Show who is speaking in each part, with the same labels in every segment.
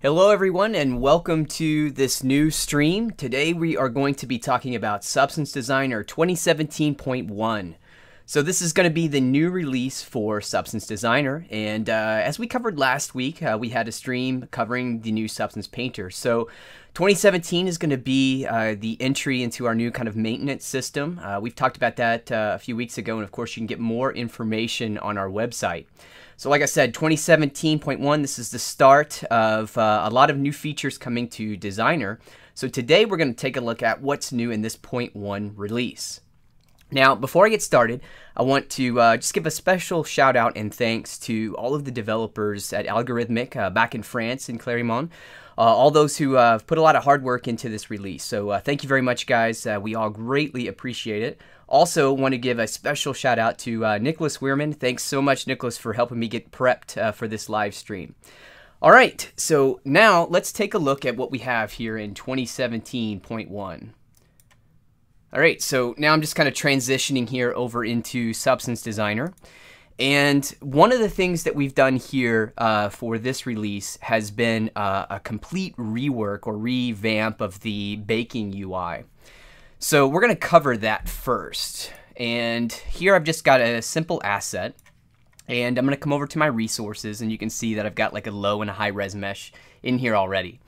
Speaker 1: Hello everyone and welcome to this new stream. Today we are going to be talking about Substance Designer 2017.1. So this is going to be the new release for Substance Designer, and as we covered last week, we had a stream covering the new Substance Painter. So 2017 is going to be the entry into our new kind of maintenance system. We've talked about that a few weeks ago, and of course you can get more information on our website. So like I said, 2017.1, this is the start of a lot of new features coming to Designer. So today we're going to take a look at what's new in this point 1 release. Now, before I get started, I want to just give a special shout out and thanks to all of the developers at Algorithmic back in France in Clermont. All those who put a lot of hard work into this release. So thank you very much, guys. We all greatly appreciate it. Also want to give a special shout out to Nicholas Weirman. Thanks so much, Nicholas, for helping me get prepped for this live stream. All right, so now let's take a look at what we have here in 2017.1. All right, so now I'm just kind of transitioning here over into Substance Designer. And one of the things that we've done here for this release has been a complete rework or revamp of the baking UI. So we're going to cover that first. And here I've just got a simple asset. And I'm going to come over to my resources, and you can see that I've got like a low and a high res mesh in here already.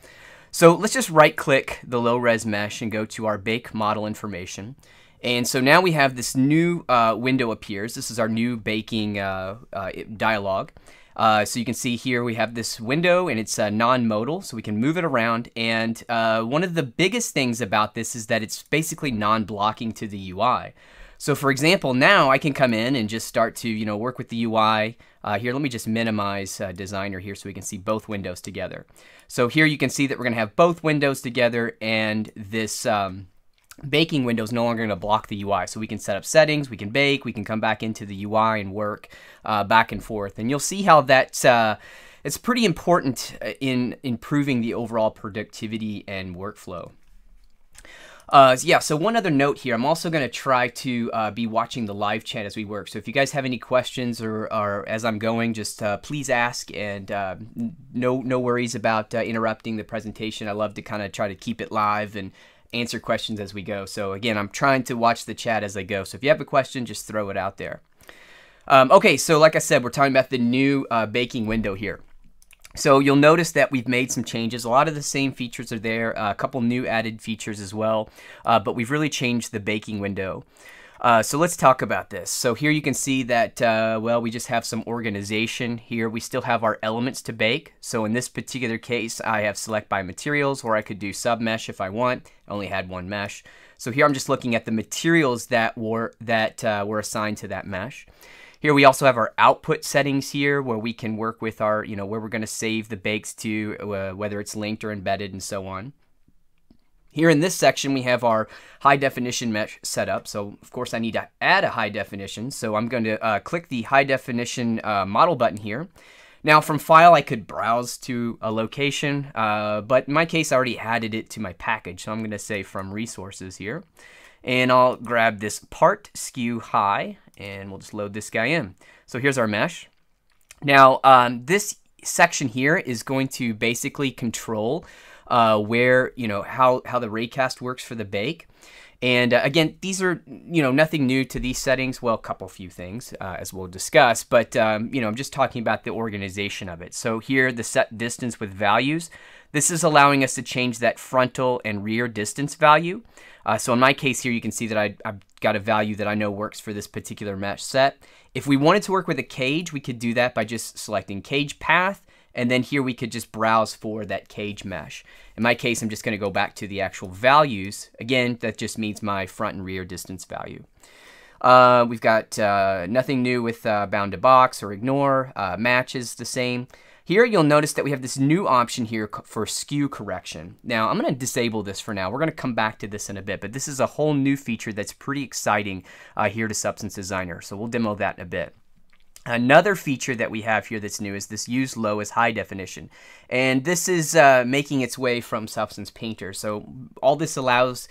Speaker 1: So let's just right click the low res mesh and go to our bake model information. And so now we have this new window appears. This is our new baking dialog. So you can see here we have this window, and it's non-modal, so we can move it around. And one of the biggest things about this is that it's basically non-blocking to the UI. So for example, now I can come in and just start to work with the UI. Here, let me just minimize Designer here so we can see both windows together. So here you can see that we're going to have both windows together, and this baking window is no longer going to block the UI. So we can set up settings, we can bake, we can come back into the UI and work back and forth. And you'll see how that's it's pretty important in improving the overall productivity and workflow. Yeah, so one other note here, I'm also going to try to be watching the live chat as we work. So if you guys have any questions or as I'm going, just please ask, and no worries about interrupting the presentation. I love to kind of try to keep it live and answer questions as we go. So again, I'm trying to watch the chat as I go. So if you have a question, just throw it out there. Okay, so like I said, we're talking about the new baking window here. So you'll notice that we've made some changes. A lot of the same features are there, a couple new added features as well, but we've really changed the baking window. So let's talk about this. So here you can see that, well, we just have some organization here. We still have our elements to bake. So in this particular case, I have select by materials, or I could do sub mesh if I want. I only had one mesh. So here I'm just looking at the materials that were assigned to that mesh. Here we also have our output settings here, where we can work with our, where we're going to save the bakes to, whether it's linked or embedded and so on. Here in this section, we have our high definition mesh set up. So of course I need to add a high definition. So I'm going to click the high definition model button here. Now from file, I could browse to a location, but in my case, I already added it to my package. So I'm going to say from resources here, and I'll grab this part skew high, and we'll just load this guy in. So here's our mesh. Now this section here is going to basically control where, how the raycast works for the bake. And again, these are, nothing new to these settings. Well, a few things as we'll discuss, but I'm just talking about the organization of it. So here, the set distance with values, this is allowing us to change that frontal and rear distance value. So in my case here, you can see that I've got a value that I know works for this particular mesh set. If we wanted to work with a cage, we could do that by just selecting cage path. And then here we could just browse for that cage mesh. In my case, I'm just going to go back to the actual values. Again, that just means my front and rear distance value. We've got nothing new with bound to box or ignore. Match is the same. Here you'll notice that we have this new option here for skew correction. Now I'm going to disable this for now. We're going to come back to this in a bit, but this is a whole new feature that's pretty exciting here to Substance Designer. So we'll demo that in a bit. Another feature that we have here that's new is this use low as high definition. And this is making its way from Substance Painter. So all this allows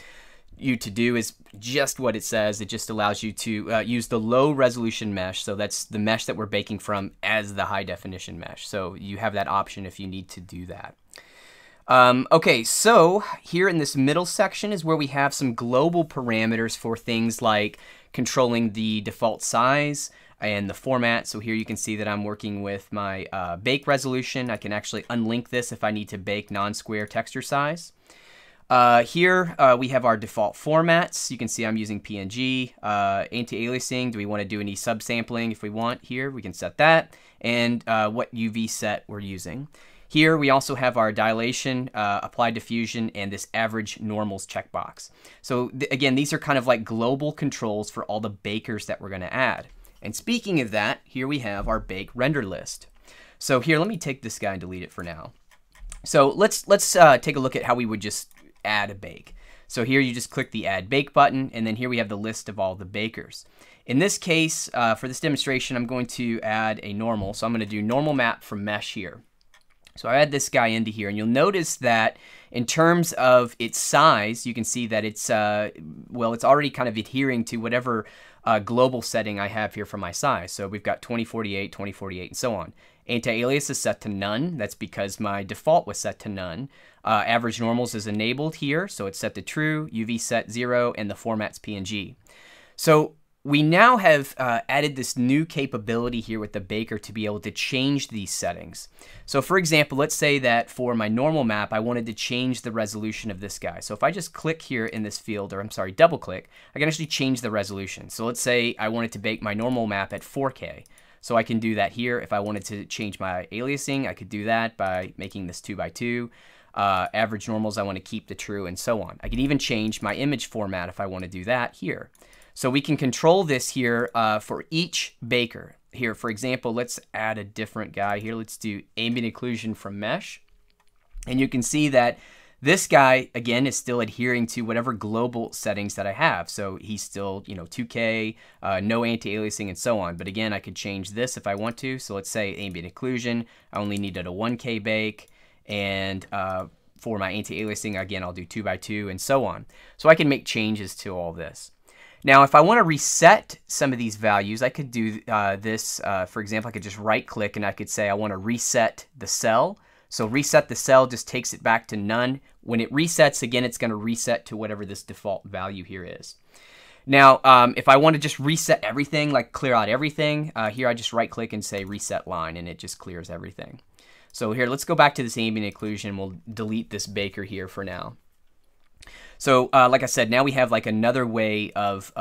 Speaker 1: you to do is just what it says. It just allows you to use the low resolution mesh. So that's the mesh that we're baking from as the high definition mesh. So you have that option if you need to do that. Okay, so here in this middle section is where we have some global parameters for things like controlling the default size and the format. So here you can see that I'm working with my bake resolution. I can actually unlink this if I need to bake non-square texture size. Here we have our default formats. You can see I'm using PNG, anti-aliasing. Do we want to do any subsampling? If we want here, we can set that, and what UV set we're using. Here we also have our dilation, applied diffusion, and this average normals checkbox. So again, these are kind of like global controls for all the bakers that we're going to add. And speaking of that, here we have our bake render list. So here, let me take this guy and delete it for now. So let's take a look at how we would just add a bake. So here you just click the add bake button, and then here we have the list of all the bakers. In this case, for this demonstration, I'm going to add a normal. So I'm going to do normal map from mesh here. So I add this guy into here, and you'll notice that in terms of its size, you can see that it's, well, it's already kind of adhering to whatever global setting I have here for my size. So we've got 2048, 2048, and so on. Anti-alias is set to none. That's because my default was set to none. Average normals is enabled here, so it's set to true, UV set 0, and the format's PNG. So we now have added this new capability here with the baker to be able to change these settings. So for example, let's say that for my normal map, I wanted to change the resolution of this guy. So if I just click here in this field, or I'm sorry, double click, I can actually change the resolution. So let's say I wanted to bake my normal map at 4K. So I can do that here. If I wanted to change my aliasing, I could do that by making this 2x2. Average normals, I want to keep the true, and so on. I can even change my image format if I want to do that here. So we can control this here for each baker. Here, for example, let's add a different guy here. Let's do ambient occlusion from mesh. And you can see that this guy, again, is still adhering to whatever global settings that I have. So he's still, 2K, no anti-aliasing, and so on. But again, I could change this if I want to. So let's say ambient occlusion, I only needed a 1K bake. And for my anti-aliasing, again, I'll do 2x2, and so on. So I can make changes to all this. Now, if I want to reset some of these values, I could do this. For example, I could just right-click, and I could say I want to reset the cell. So reset the cell just takes it back to none. When it resets, again, it's going to reset to whatever this default value here is. Now, if I want to just reset everything, like clear out everything, here I just right-click and say reset line, and it just clears everything. So here, let's go back to this ambient occlusion. We'll delete this baker here for now. So like I said, now we have like another way of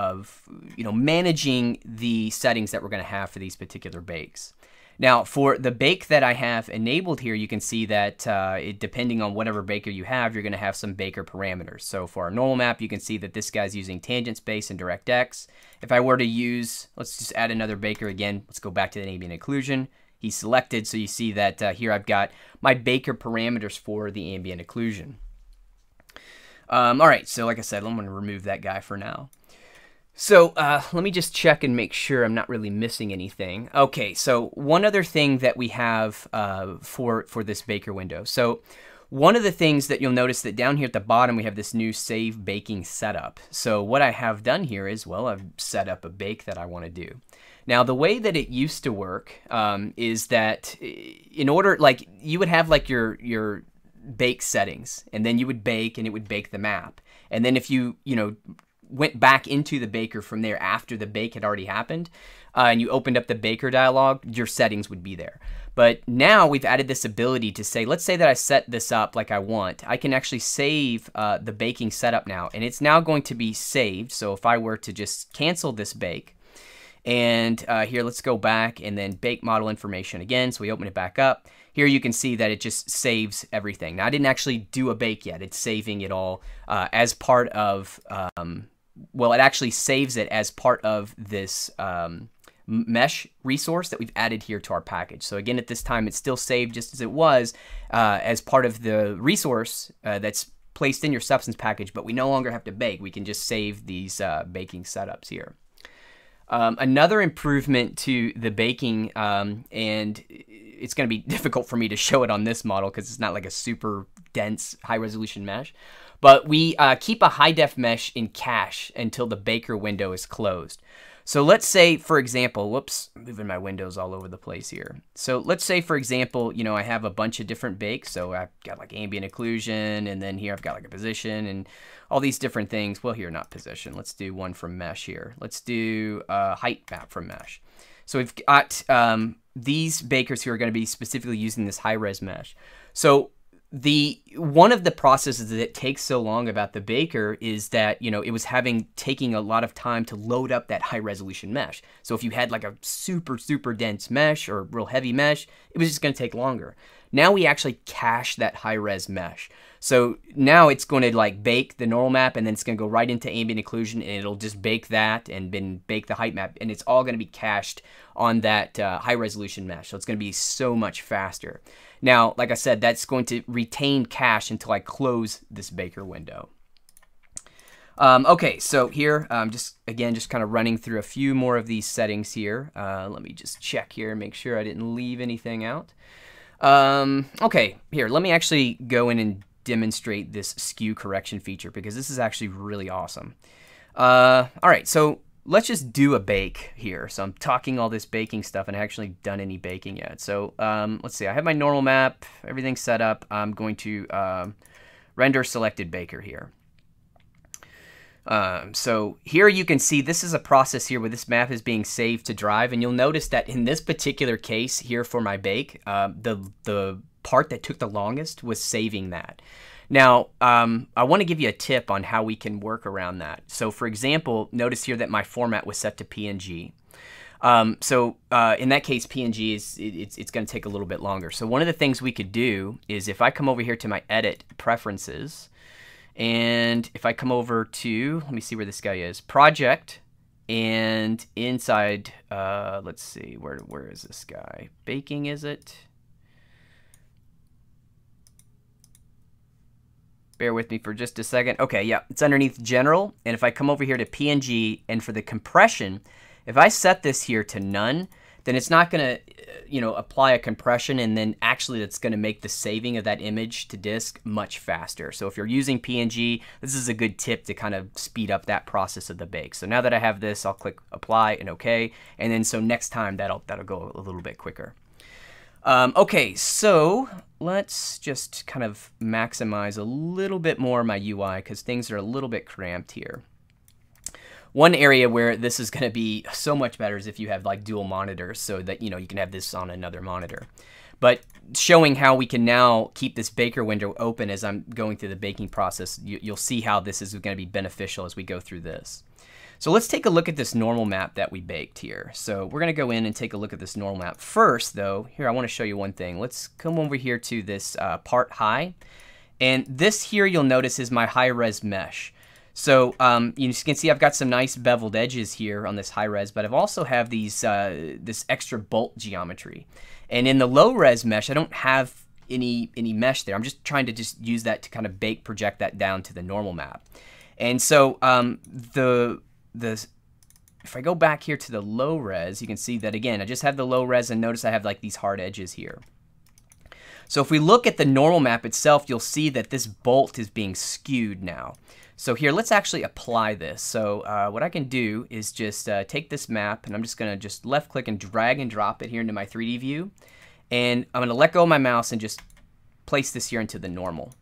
Speaker 1: managing the settings that we're going to have for these particular bakes. Now, for the bake that I have enabled here, you can see that depending on whatever baker you have, you're going to have some baker parameters. So for our normal map, you can see that this guy's using tangent space and DirectX. If I were to use, let's just add another baker again. Let's go back to the ambient occlusion. He's selected, so you see that here I've got my baker parameters for the ambient occlusion. All right, so like I said, I'm going to remove that guy for now. So let me just check and make sure I'm not really missing anything. Okay, so one other thing that we have for this baker window. So one of the things that you'll notice that down here at the bottom, we have this new save baking setup. So what I have done here is, well, I've set up a bake that I want to do. Now, the way that it used to work is that in order, like, you would have like your bake settings, and then you would bake, and it would bake the map. And then if you went back into the baker from there after the bake had already happened, and you opened up the baker dialog, your settings would be there. But now we've added this ability to say, let's say that I set this up like I want. I can actually save the baking setup now, and it's now going to be saved. So if I were to just cancel this bake, and here, let's go back and then bake model information again. So we open it back up. Here you can see that it just saves everything. Now, I didn't actually do a bake yet. It's saving it all as part of, well, it actually saves it as part of this mesh resource that we've added here to our package. So again, at this time, it's still saved just as it was as part of the resource that's placed in your substance package, but we no longer have to bake. We can just save these baking setups here. Another improvement to the baking, and it's going to be difficult for me to show it on this model because it's not like a super dense high resolution mesh, but we keep a high def mesh in cache until the baker window is closed. So let's say, for example, whoops, moving my windows all over the place here. So let's say, for example, you know, I have a bunch of different bakes. So I've got like ambient occlusion, and then here I've got like a position and all these different things. Well, here, not position. Let's do one from mesh here. Let's do height map from mesh. So we've got these bakers who are going to be specifically using this high-res mesh. So one of the processes that it takes so long about the baker is that, you know, it was taking a lot of time to load up that high resolution mesh. So if you had like a super dense mesh or real heavy mesh, it was just going to take longer. Now we actually cache that high res mesh. So now it's going to like bake the normal map, and then it's going to go right into ambient occlusion, and it'll just bake that and then bake the height map, and it's all going to be cached on that high resolution mesh. So it's going to be so much faster. Now, like I said, that's going to retain cache until I close this baker window. Okay, so here, just kind of running through a few more of these settings here. Let me just check here and make sure I didn't leave anything out. Okay, here, let me actually go in and demonstrate this skew correction feature, because this is actually really awesome. All right, so let's just do a bake here. So I'm talking all this baking stuff and I haven't actually done any baking yet. So let's see, I have my normal map, everything's set up. I'm going to render selected baker here. So here you can see this is a process here where this map is being saved to drive, and you'll notice that in this particular case here for my bake, the part that took the longest was saving that. Now, I want to give you a tip on how we can work around that. So for example, notice here that my format was set to PNG. In that case, PNG it's going to take a little bit longer. So one of the things we could do is if I come over here to my edit preferences, and if I come over to, let me see where this guy is, project, and inside, let's see, where is this guy? Baking, is it? Bear with me for just a second. Okay, yeah, it's underneath general. And if I come over here to PNG, and for the compression, if I set this here to none, then it's not going to, you know, apply a compression, and then actually it's going to make the saving of that image to disk much faster. So if you're using PNG, this is a good tip to kind of speed up that process of the bake. So now that I have this, I'll click apply and OK, and then so next time that'll go a little bit quicker. Okay, so let's just kind of maximize a little bit more my UI, because things are a little bit cramped here. One area where this is going to be so much better is if you have like dual monitors, so that, you know, you can have this on another monitor. But showing how we can now keep this baker window open as I'm going through the baking process, you'll see how this is going to be beneficial as we go through this. So let's take a look at this normal map that we baked here. So we're going to go in and take a look at this normal map. First, though, here I want to show you one thing. Let's come over here to this part high. And this here you'll notice is my high-res mesh. So you can see I've got some nice beveled edges here on this high-res, but I've also have these this extra bolt geometry. And in the low-res mesh, I don't have any mesh there. I'm just trying to just use that to kind of project that down to the normal map. And so if I go back here to the low res, you can see that again, I just have the low res, and notice I have like these hard edges here. So if we look at the normal map itself, you'll see that this bolt is being skewed now. So here, let's actually apply this. So what I can do is just take this map, and I'm just gonna just left click and drag and drop it here into my 3D view. And I'm gonna let go of my mouse and just place this here into the normal.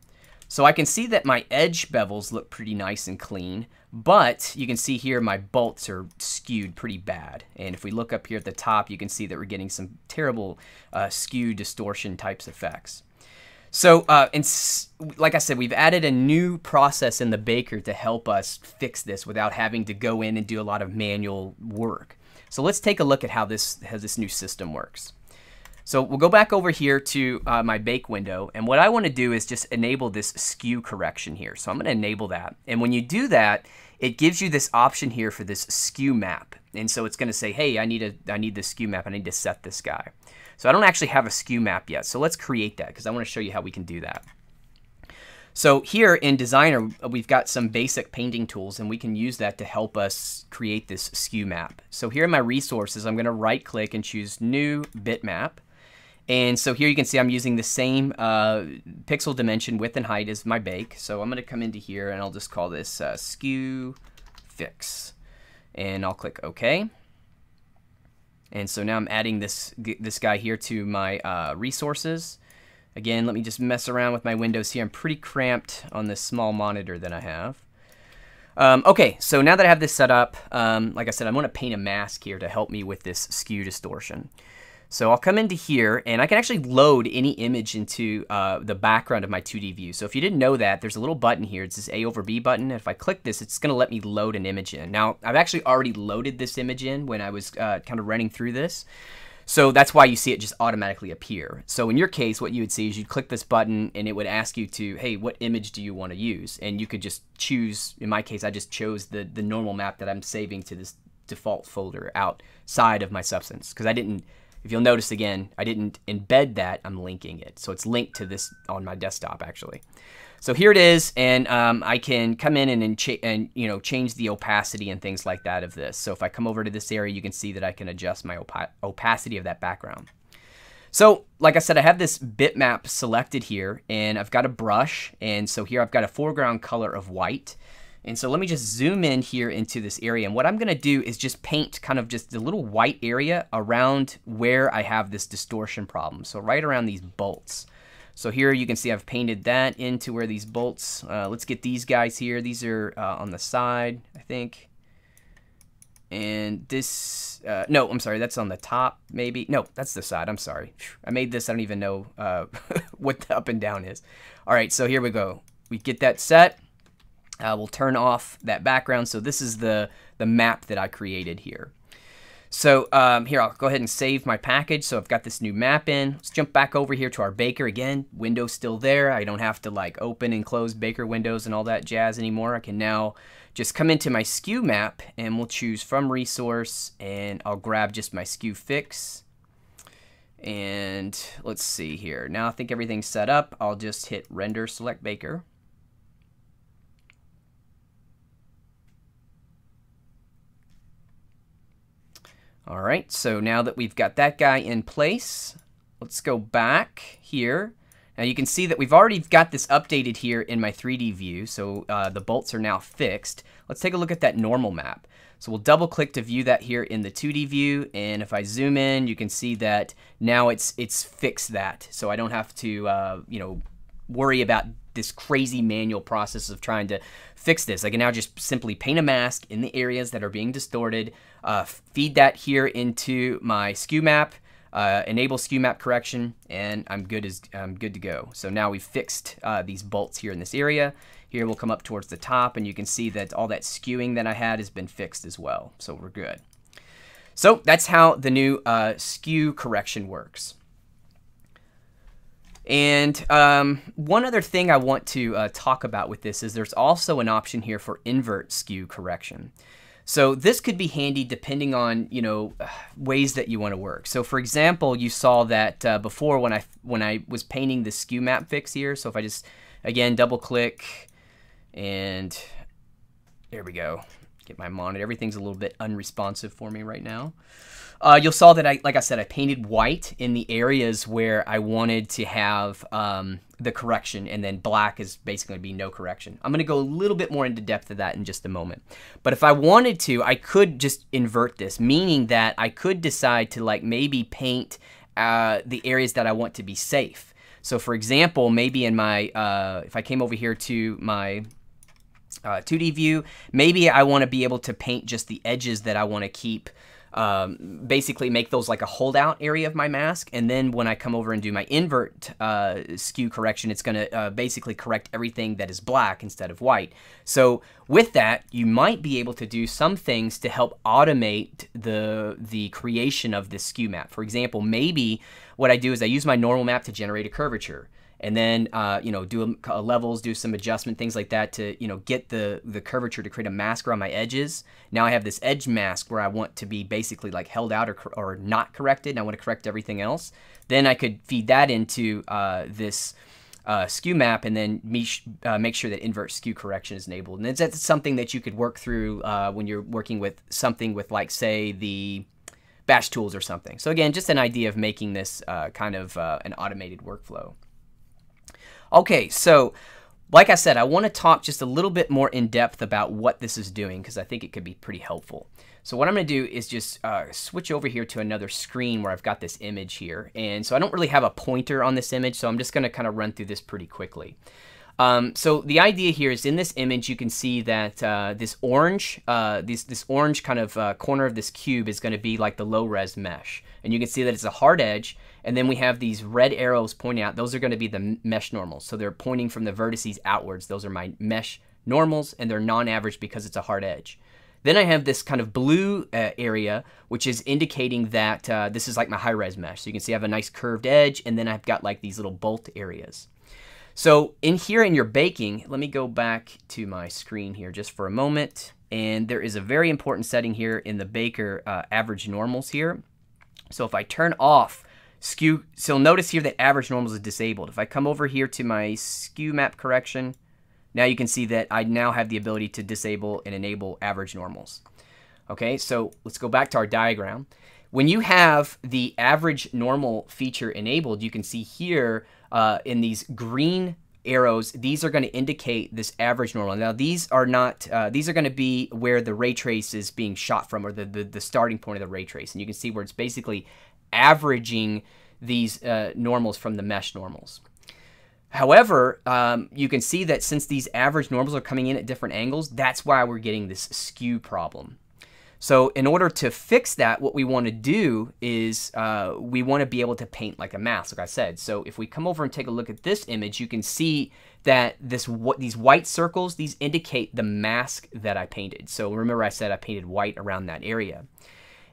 Speaker 1: So I can see that my edge bevels look pretty nice and clean, but you can see here my bolts are skewed pretty bad. And if we look up here at the top, you can see that we're getting some terrible skew distortion types effects. So like I said, we've added a new process in the baker to help us fix this without having to go in and do a lot of manual work. So let's take a look at how this new system works. So we'll go back over here to my bake window, and what I want to do is just enable this skew correction here. So I'm going to enable that, and when you do that, it gives you this option here for this skew map. And so it's going to say, hey, I need the skew map. I need to set this guy. So I don't actually have a skew map yet. So let's create that, because I want to show you how we can do that. So here in Designer, we've got some basic painting tools, and we can use that to help us create this skew map. So here in my resources, I'm going to right click and choose New Bitmap. And so here you can see I'm using the same pixel dimension, width, and height as my bake. So I'm going to come into here, and I'll just call this skew fix. and I'll click OK. And so now I'm adding this guy here to my resources. Again, let me just mess around with my windows here. I'm pretty cramped on this small monitor that I have. Okay, so now that I have this set up, like I said, I'm going to paint a mask here to help me with this skew distortion. So I'll come into here, and I can actually load any image into the background of my 2D view. So if you didn't know that, there's a little button here. It's this A over B button. And if I click this, it's going to let me load an image in. Now, I've actually already loaded this image in when I was kind of running through this. So that's why you see it just automatically appear. So in your case, what you would see is you'd click this button, and it would ask you to, hey, what image do you want to use? And you could just choose. In my case, I just chose the normal map that I'm saving to this default folder outside of my substance, because I didn't. If you'll notice again, I didn't embed that, I'm linking it. So it's linked to this on my desktop actually. So here it is, and I can come in and change the opacity and things like that of this. So if I come over to this area, you can see that I can adjust my opacity of that background. So like I said, I have this bitmap selected here, and I've got a brush, and so here I've got a foreground color of white. And so let me just zoom in here into this area. And what I'm going to do is just paint kind of just a little white area around where I have this distortion problem. So right around these bolts. So here you can see I've painted that into where these bolts, let's get these guys here. These are on the side, I think. And this, no, I'm sorry, that's on the top maybe. No, that's the side, I'm sorry. I made this, I don't even know what the up and down is. All right, so here we go. We get that set. We'll turn off that background. So this is the map that I created here. So here, I'll go ahead and save my package. So I've got this new map in. Let's jump back over here to our Baker again. Window's still there. I don't have to like open and close Baker windows and all that jazz anymore. I can now just come into my skew map, and we'll choose from resource, and I'll grab just my skew fix. And let's see here. Now I think everything's set up. I'll just hit render select Baker. All right, so now that we've got that guy in place, let's go back here. Now you can see that we've already got this updated here in my 3D view, so the bolts are now fixed. Let's take a look at that normal map. So we'll double click to view that here in the 2D view, and if I zoom in, you can see that now it's fixed that. So I don't have to worry about this crazy manual process of trying to fix this. I can now just simply paint a mask in the areas that are being distorted, feed that here into my skew map, enable skew map correction, and I'm good to go. So now we've fixed these bolts here in this area. Here we'll come up towards the top, and you can see that all that skewing that I had has been fixed as well. So we're good. So that's how the new skew correction works. And one other thing I want to talk about with this is there's also an option here for invert skew correction. So this could be handy depending on ways that you want to work. So for example, you saw that before when I was painting the skew map fix here. So if I just again double click, and there we go. Get my monitor. Everything's a little bit unresponsive for me right now. You'll saw that like I said, I painted white in the areas where I wanted to have the correction, and then black is basically going to be no correction. I'm going to go a little bit more into depth of that in just a moment. But if I wanted to, I could just invert this, meaning that I could decide to like maybe paint the areas that I want to be safe. So for example, maybe in my, if I came over here to my 2D view, maybe I want to be able to paint just the edges that I want to keep, basically make those like a holdout area of my mask, and then when I come over and do my invert skew correction, it's going to basically correct everything that is black instead of white. So with that, you might be able to do some things to help automate the creation of this skew map. For example, maybe what I do is I use my normal map to generate a curvature, and then do levels, do some adjustment, things like that to get the curvature to create a mask around my edges. Now I have this edge mask where I want to be basically like held out or not corrected, and I want to correct everything else. Then I could feed that into this skew map, and then make sure that invert skew correction is enabled. And that's something that you could work through when you're working with something with, like, say, the bash tools or something. So again, just an idea of making this kind of an automated workflow. Okay, so like I said, I want to talk just a little bit more in depth about what this is doing because I think it could be pretty helpful. So what I'm going to do is just switch over here to another screen where I've got this image here. And so I don't really have a pointer on this image, so I'm just going to kind of run through this pretty quickly. So the idea here is in this image, you can see that this orange kind of corner of this cube is going to be like the low-res mesh. And you can see that it's a hard edge. And then we have these red arrows pointing out. Those are going to be the mesh normals. So they're pointing from the vertices outwards. Those are my mesh normals, and they're non-average because it's a hard edge. Then I have this kind of blue area, which is indicating that this is like my high-res mesh. So you can see I have a nice curved edge, and then I've got like these little bolt areas. So in here in your baking, let me go back to my screen here just for a moment. And there is a very important setting here in the baker average normals here. So if I turn off skew, so notice here that average normals is disabled. If I come over here to my skew map correction, now you can see that I now have the ability to disable and enable average normals. Okay, so let's go back to our diagram. When you have the average normal feature enabled, you can see here in these green arrows, these are going to indicate this average normal. Now these are not, these are going to be where the ray trace is being shot from, or the starting point of the ray trace. And you can see where it's basically averaging these normals from the mesh normals. However, you can see that since these average normals are coming in at different angles, that's why we're getting this skew problem. So in order to fix that, what we want to do is we want to be able to paint like a mask, like I said. So if we come over and take a look at this image, you can see that these white circles, these indicate the mask that I painted. So remember I said I painted white around that area.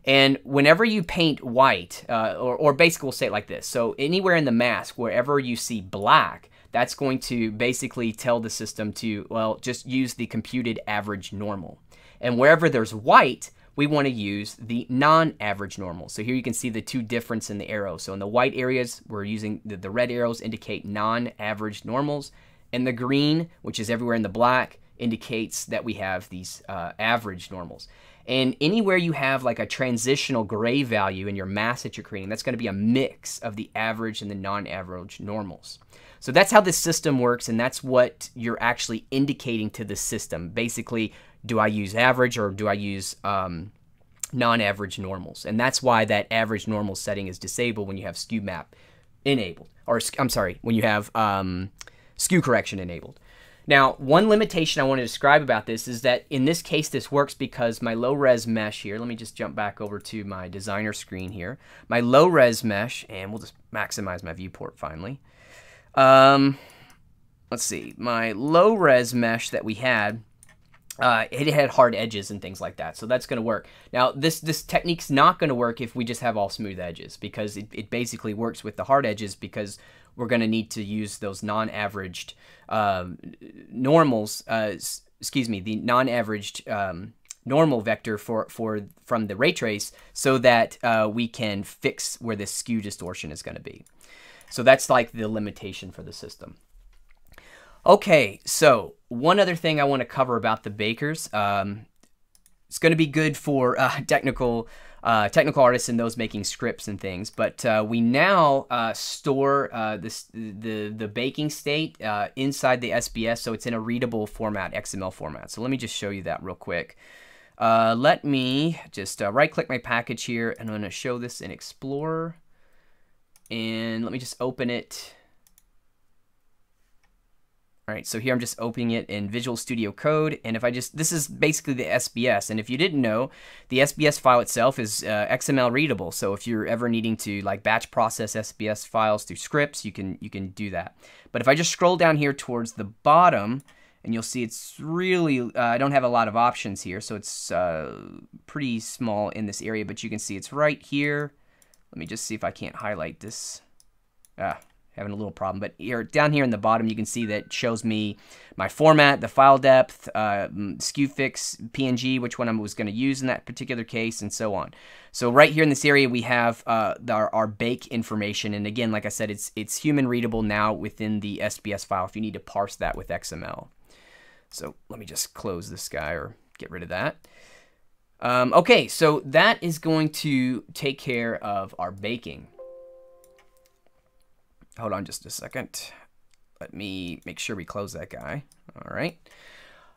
Speaker 1: And whenever you paint white, or basically we'll say it like this. So anywhere in the mask, wherever you see black, that's going to basically tell the system to, well, just use the computed average normal. And wherever there's white, we want to use the non-average normal. So here you can see the two difference in the arrows. So in the white areas, we're using the red arrows indicate non-average normals. And the green, which is everywhere in the black, indicates that we have these average normals. And anywhere you have like a transitional gray value in your mask that you're creating, that's going to be a mix of the average and the non-average normals. So that's how this system works, and that's what you're actually indicating to the system. Basically, do I use average or do I use non-average normals? And that's why that average normal setting is disabled when you have skew map enabled. Or I'm sorry, when you have skew correction enabled. Now, one limitation I want to describe about this is that in this case, this works because my low-res mesh here, let me just jump back over to my designer screen here. My low-res mesh, and we'll just maximize my viewport finally. Let's see, my low-res mesh that we had, it had hard edges and things like that, so that's going to work. Now, this technique's not going to work if we just have all smooth edges, because it basically works with the hard edges because we're going to need to use those non-averaged normals, the non-averaged normal vector from the ray trace so that we can fix where the skew distortion is going to be. So that's like the limitation for the system. Okay, so one other thing I want to cover about the bakers. It's going to be good for technical artists and those making scripts and things, but we now store the baking state inside the SBS, so it's in a readable format, XML format. So let me just show you that real quick. Let me just right-click my package here, and I'm going to show this in Explorer. And let me just open it. All right, so here I'm just opening it in Visual Studio Code, and if I just, this is basically the SBS, and if you didn't know, the SBS file itself is XML readable, so if you're ever needing to like batch process SBS files through scripts, you can do that. But if I just scroll down here towards the bottom, and you'll see it's really, I don't have a lot of options here, so it's pretty small in this area, but you can see it's right here. Let me just see if I can't highlight this. Having a little problem, but here down here in the bottom you can see that it shows me my format, the file depth, skew fix, PNG, which one I was going to use in that particular case, and so on. So right here in this area we have our bake information, and again, like I said, it's human readable now within the SBS file if you need to parse that with XML. So let me just close this guy or get rid of that. Okay, so that is going to take care of our baking. Hold on just a second. let me make sure we close that guy. All right.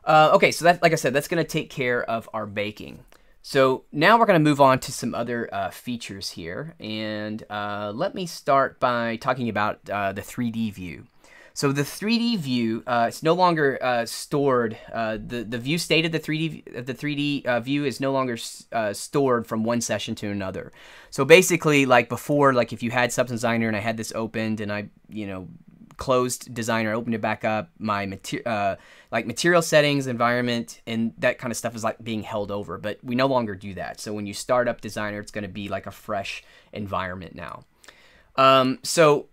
Speaker 1: Okay, so that, like I said, that's going to take care of our baking. So now we're going to move on to some other features here. And let me start by talking about the 3D view. So the 3D view, it's no longer stored. The view state of the 3D view is no longer stored from one session to another. So basically, like before, like if you had Substance Designer and I had this opened and I, closed Designer, opened it back up, my material settings, environment, and that kind of stuff is like being held over. But we no longer do that. So when you start up Designer, it's going to be like a fresh environment now. So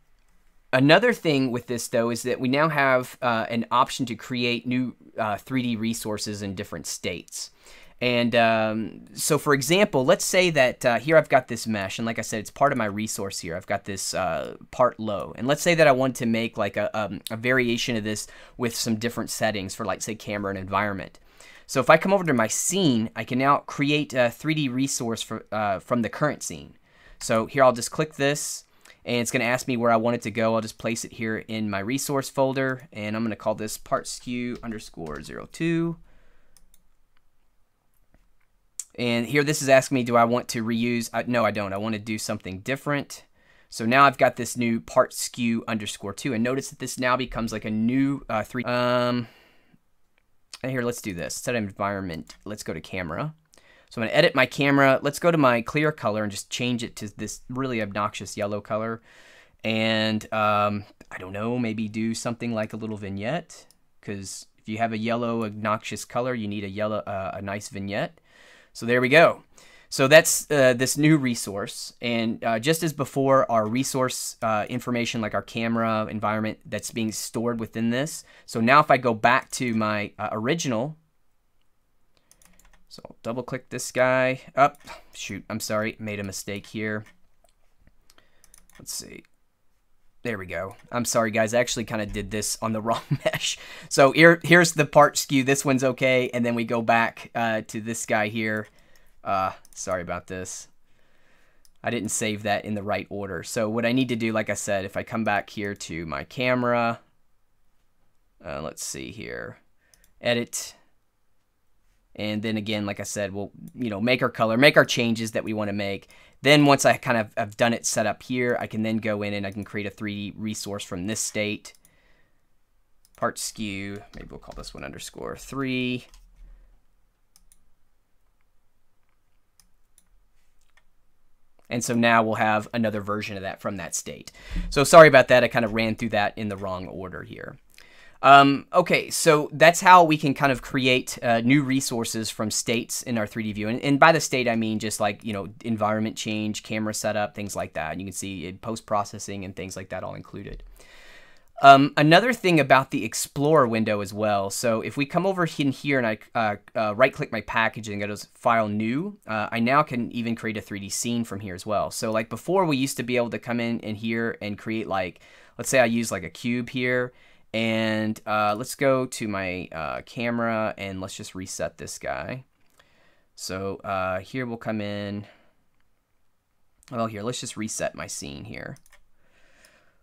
Speaker 1: another thing with this, though, is that we now have an option to create new 3D resources in different states. And so, for example, let's say that here I've got this mesh, and like I said, it's part of my resource here. I've got this part low, and let's say that I want to make like a variation of this with some different settings for, like, say, camera and environment. So if I come over to my scene, I can now create a 3D resource from the current scene. So here I'll just click this, and it's going to ask me where I want it to go. I'll just place it here in my resource folder, and I'm going to call this part skew _02. And here this is asking me, do I want to reuse? No, I don't. I want to do something different. So now I've got this new part skew _2. And notice that this now becomes like a new 3D. And here, let's do this. Instead of environment, let's go to camera. So I'm going to edit my camera. Let's go to my clear color and just change it to this really obnoxious yellow color. And I don't know, maybe do something like a little vignette. Because if you have a yellow obnoxious color, you need a nice vignette. So there we go. So that's this new resource. And just as before, our resource information, like our camera environment, that's being stored within this. So now if I go back to my original, so I'll double click this guy. Oh, shoot, I'm sorry, made a mistake here. Let's see. There we go. I'm sorry, guys. I actually kind of did this on the wrong mesh. So here's the part skew. This one's okay. And then we go back to this guy here. Sorry about this. I didn't save that in the right order. So what I need to do, like I said, if I come back here to my camera, let's see here, edit. And then again, like I said, we'll make our color, make our changes that we want to make. Then once I kind of have done it set up here, I can then go in and I can create a 3D resource from this state. Part skew, maybe we'll call this one _3. And so now we'll have another version of that from that state. So sorry about that. I kind of ran through that in the wrong order here. Okay, so that's how we can kind of create new resources from states in our 3D view. And by the state, I mean just like, environment change, camera setup, things like that. And you can see post-processing and things like that all included. Another thing about the Explorer window as well. So if we come over in here and I right-click my package and go to File New, I now can even create a 3D scene from here as well. So like before, we used to be able to come in here and create, like, let's say I use like a cube here. And let's go to my camera and let's just reset this guy. So here we'll come in. Well, here, let's just reset my scene here.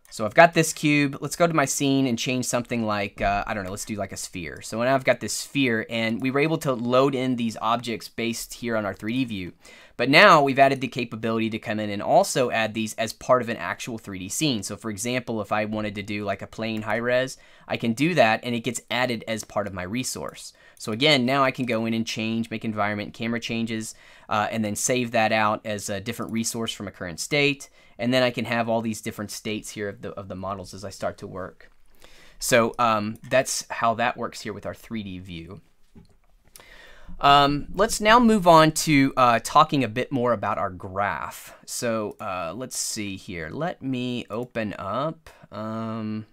Speaker 1: So I've got this cube. Let's go to my scene and change something like, I don't know, let's do like a sphere. So now I've got this sphere, and we were able to load in these objects based here on our 3D view. But now we've added the capability to come in and also add these as part of an actual 3D scene. So for example, if I wanted to do like a plain high res, I can do that and it gets added as part of my resource. So again, now I can go in and change, make environment and camera changes, and then save that out as a different resource from a current state. And then I can have all these different states here of the models as I start to work. So that's how that works here with our 3D view. Let's now move on to talking a bit more about our graph. So let's see here. Let me open up. Let me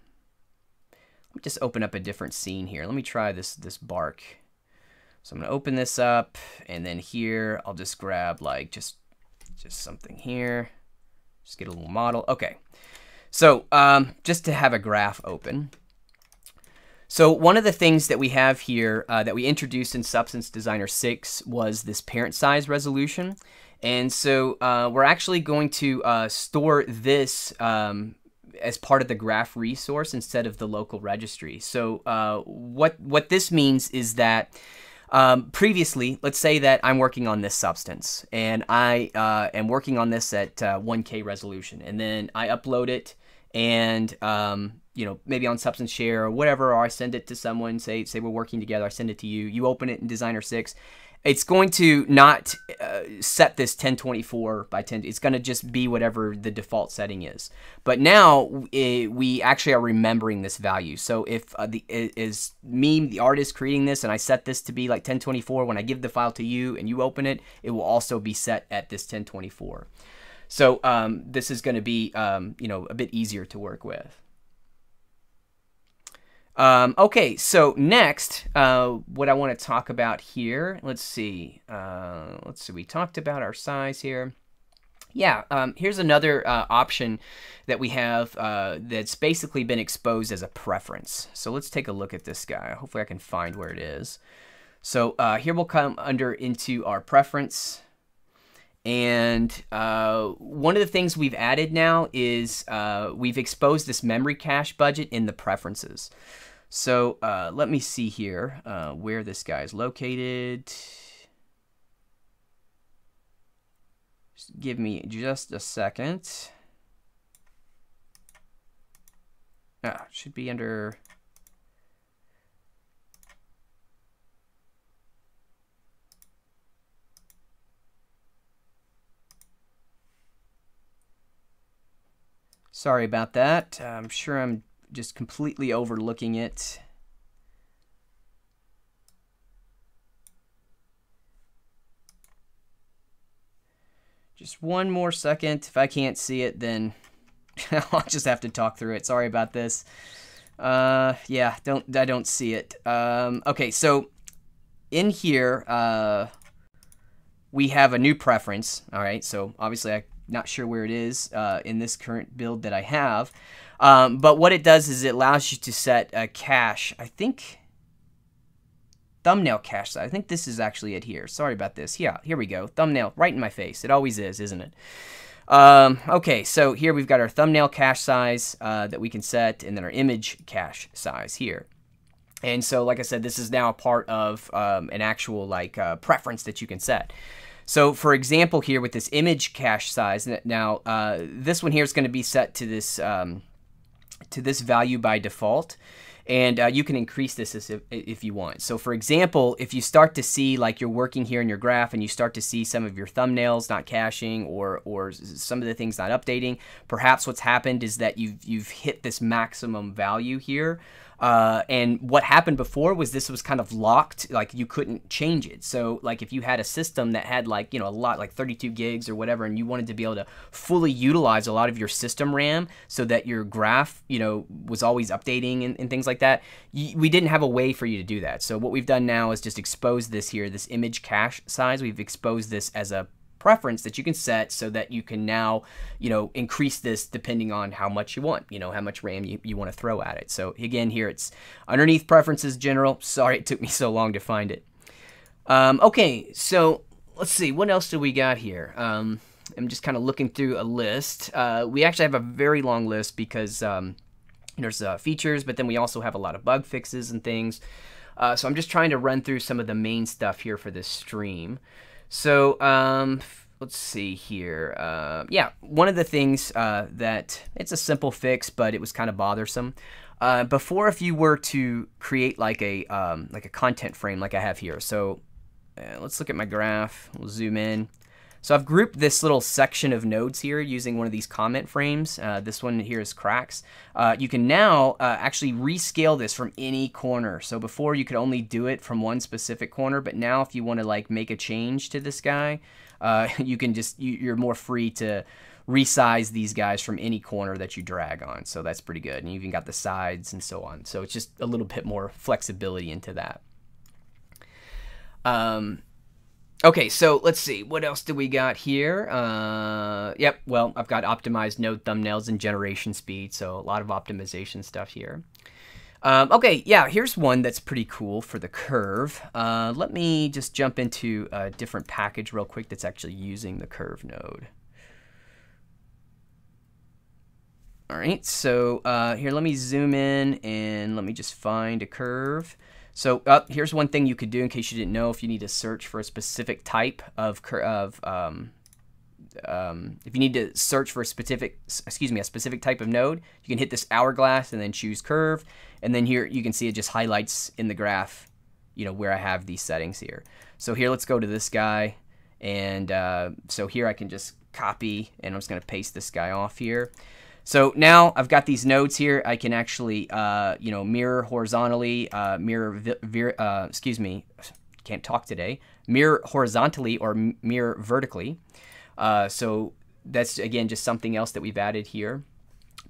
Speaker 1: just open up a different scene here. Let me try this bark. So I'm gonna open this up, and then here I'll just grab like just something here. Just get a little model. Okay. So just to have a graph open. So one of the things that we have here that we introduced in Substance Designer 6 was this parent size resolution. And so we're actually going to store this as part of the graph resource instead of the local registry. So what this means is that previously, let's say that I'm working on this substance, and I am working on this at 1K resolution, and then I upload it, and you know, maybe on Substance Share or whatever, or I send it to someone, say we're working together, I send it to you, you open it in Designer 6. It's going to not set this 1024 by 10. It's going to just be whatever the default setting is. But now we actually are remembering this value. So if is me, the artist, creating this, and I set this to be like 1024, when I give the file to you and you open it, it will also be set at this 1024. So this is going to be you know, a bit easier to work with. Okay, so next, what I want to talk about here, let's see, we talked about our size here. Yeah, here's another option that we have that's basically been exposed as a preference. So let's take a look at this guy. Hopefully I can find where it is. So here we'll come into our preference. And one of the things we've added now is we've exposed this memory cache budget in the preferences. So let me see here where this guy is located. Just give me just a second. Should be under... Sorry about that. I'm sure I'm just completely overlooking it. Just one more second. If I can't see it, then I'll just have to talk through it. Sorry about this. Yeah, I don't see it. Okay, so in here we have a new preference. All right, so obviously I'm not sure where it is in this current build that I have. But what it does is it allows you to set a cache. I think thumbnail cache size. I think this is actually it here. Sorry about this. Yeah, here we go. Thumbnail right in my face. It always is, isn't it? Okay, so here we've got our thumbnail cache size that we can set, and then our image cache size here. And so, like I said, this is now a part of an actual like preference that you can set. So, for example, here with this image cache size, now this one here is going to be set to this value by default, and you can increase this if you want. So, for example, if you start to see like you're working here in your graph and you start to see some of your thumbnails not caching or some of the things not updating, perhaps what's happened is that you've hit this maximum value here. And what happened before was this was kind of locked, like you couldn't change it. So like if you had a system that had like, you know, a lot, like 32 gigs or whatever, and you wanted to be able to fully utilize a lot of your system RAM so that your graph, you know, was always updating and things like that, we didn't have a way for you to do that. So what we've done now is just expose this here, this image cache size. We've exposed this as a preference that you can set so that you can now, you know, increase this depending on how much you want, you know, how much RAM you want to throw at it. So again, here it's underneath preferences general. Sorry it took me so long to find it. Okay, so let's see, what else do we got here? I'm just kind of looking through a list. We actually have a very long list because there's features, but then we also have a lot of bug fixes and things. So I'm just trying to run through some of the main stuff here for this stream. So let's see here. Yeah, one of the things that it's a simple fix, but it was kind of bothersome. Before, if you were to create like a content frame like I have here. So let's look at my graph. We'll zoom in. So I've grouped this little section of nodes here using one of these comment frames. This one here is cracks. You can now actually rescale this from any corner. So before you could only do it from one specific corner, but now if you want to like make a change to this guy, you can just, you're more free to resize these guys from any corner that you drag on. So that's pretty good. And you even got the sides and so on. So it's just a little bit more flexibility into that. Okay, so let's see. What else do we got here? Yep, well, I've got optimized node thumbnails and generation speed, so a lot of optimization stuff here. Okay, yeah, here's one that's pretty cool for the curve. Let me just jump into a different package real quick that's actually using the curve node. All right, so here, let me zoom in and let me just find a curve. So here's one thing you could do in case you didn't know. If you need to search for a specific type of if you need to search for a specific type of node, you can hit this hourglass and then choose curve, and then here you can see it just highlights in the graph, you know, where I have these settings here. So here, let's go to this guy, and so here I can just copy, and I'm just going to paste this guy off here. So now I've got these nodes here. I can actually, you know, mirror horizontally, can't talk today. Mirror horizontally or mirror vertically. So that's, again, just something else that we've added here.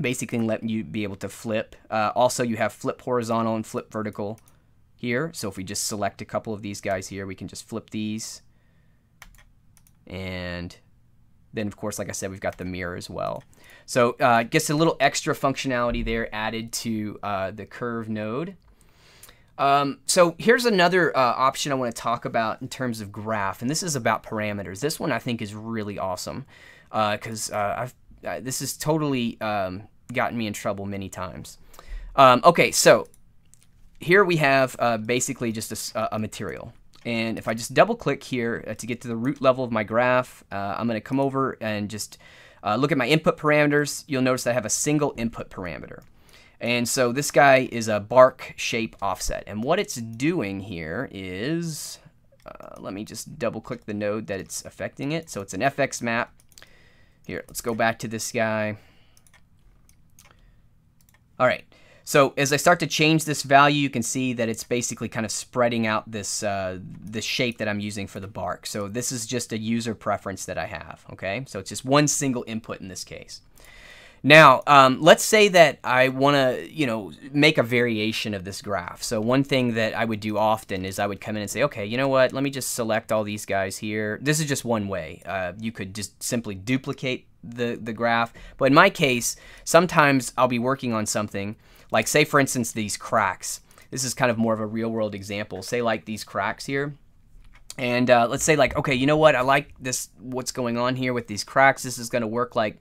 Speaker 1: Basically letting you be able to flip. Also, you have flip horizontal and flip vertical here. So if we just select a couple of these guys here, we can just flip these. And then, of course, like I said, we've got the mirror as well. So gets a little extra functionality there added to the curve node. So here's another option I want to talk about in terms of graph, and this is about parameters. This one I think is really awesome because this has totally gotten me in trouble many times. Okay, so here we have basically just a material. And if I just double click here to get to the root level of my graph, I'm going to come over and just look at my input parameters. You'll notice that I have a single input parameter. And so this guy is a bark shape offset. And what it's doing here is, let me just double click the node that it's affecting it. So it's an FX map. Here, let's go back to this guy. All right. So as I start to change this value, you can see that it's basically kind of spreading out this this shape that I'm using for the bark. So this is just a user preference that I have, okay? So it's just one single input in this case. Now, let's say that I want to, you know, make a variation of this graph. So one thing that I would do often is I would come in and say, okay, you know what? Let me just select all these guys here. This is just one way. You could just simply duplicate the graph. But in my case, sometimes I'll be working on something like, say, for instance, these cracks. This is kind of more of a real-world example. Say, like, these cracks here. And let's say, like, okay, you know what? I like this, what's going on here with these cracks. This is going to work like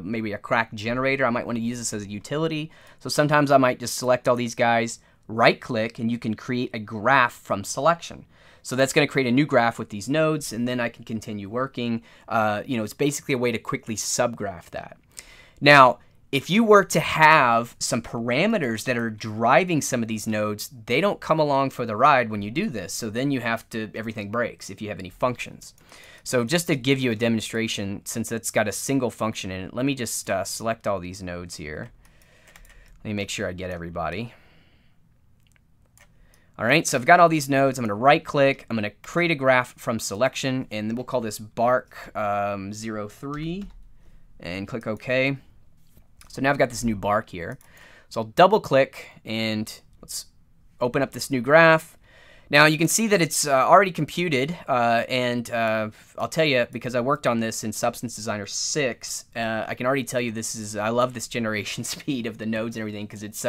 Speaker 1: maybe a crack generator. I might want to use this as a utility. So sometimes I might just select all these guys, right-click, and you can create a graph from selection. So that's going to create a new graph with these nodes, and then I can continue working. You know, it's basically a way to quickly subgraph that. Now, if you were to have some parameters that are driving some of these nodes, they don't come along for the ride when you do this. So then you have to, everything breaks if you have any functions. So just to give you a demonstration, since it's got a single function in it, let me just select all these nodes here. Let me make sure I get everybody. All right, so I've got all these nodes. I'm going to right click. I'm going to create a graph from selection, and then we'll call this bark 03 and click OK. So now I've got this new bark here. So I'll double click and let's open up this new graph. Now you can see that it's already computed, and I'll tell you, because I worked on this in Substance Designer 6, I can already tell you I love this generation speed of the nodes and everything because it's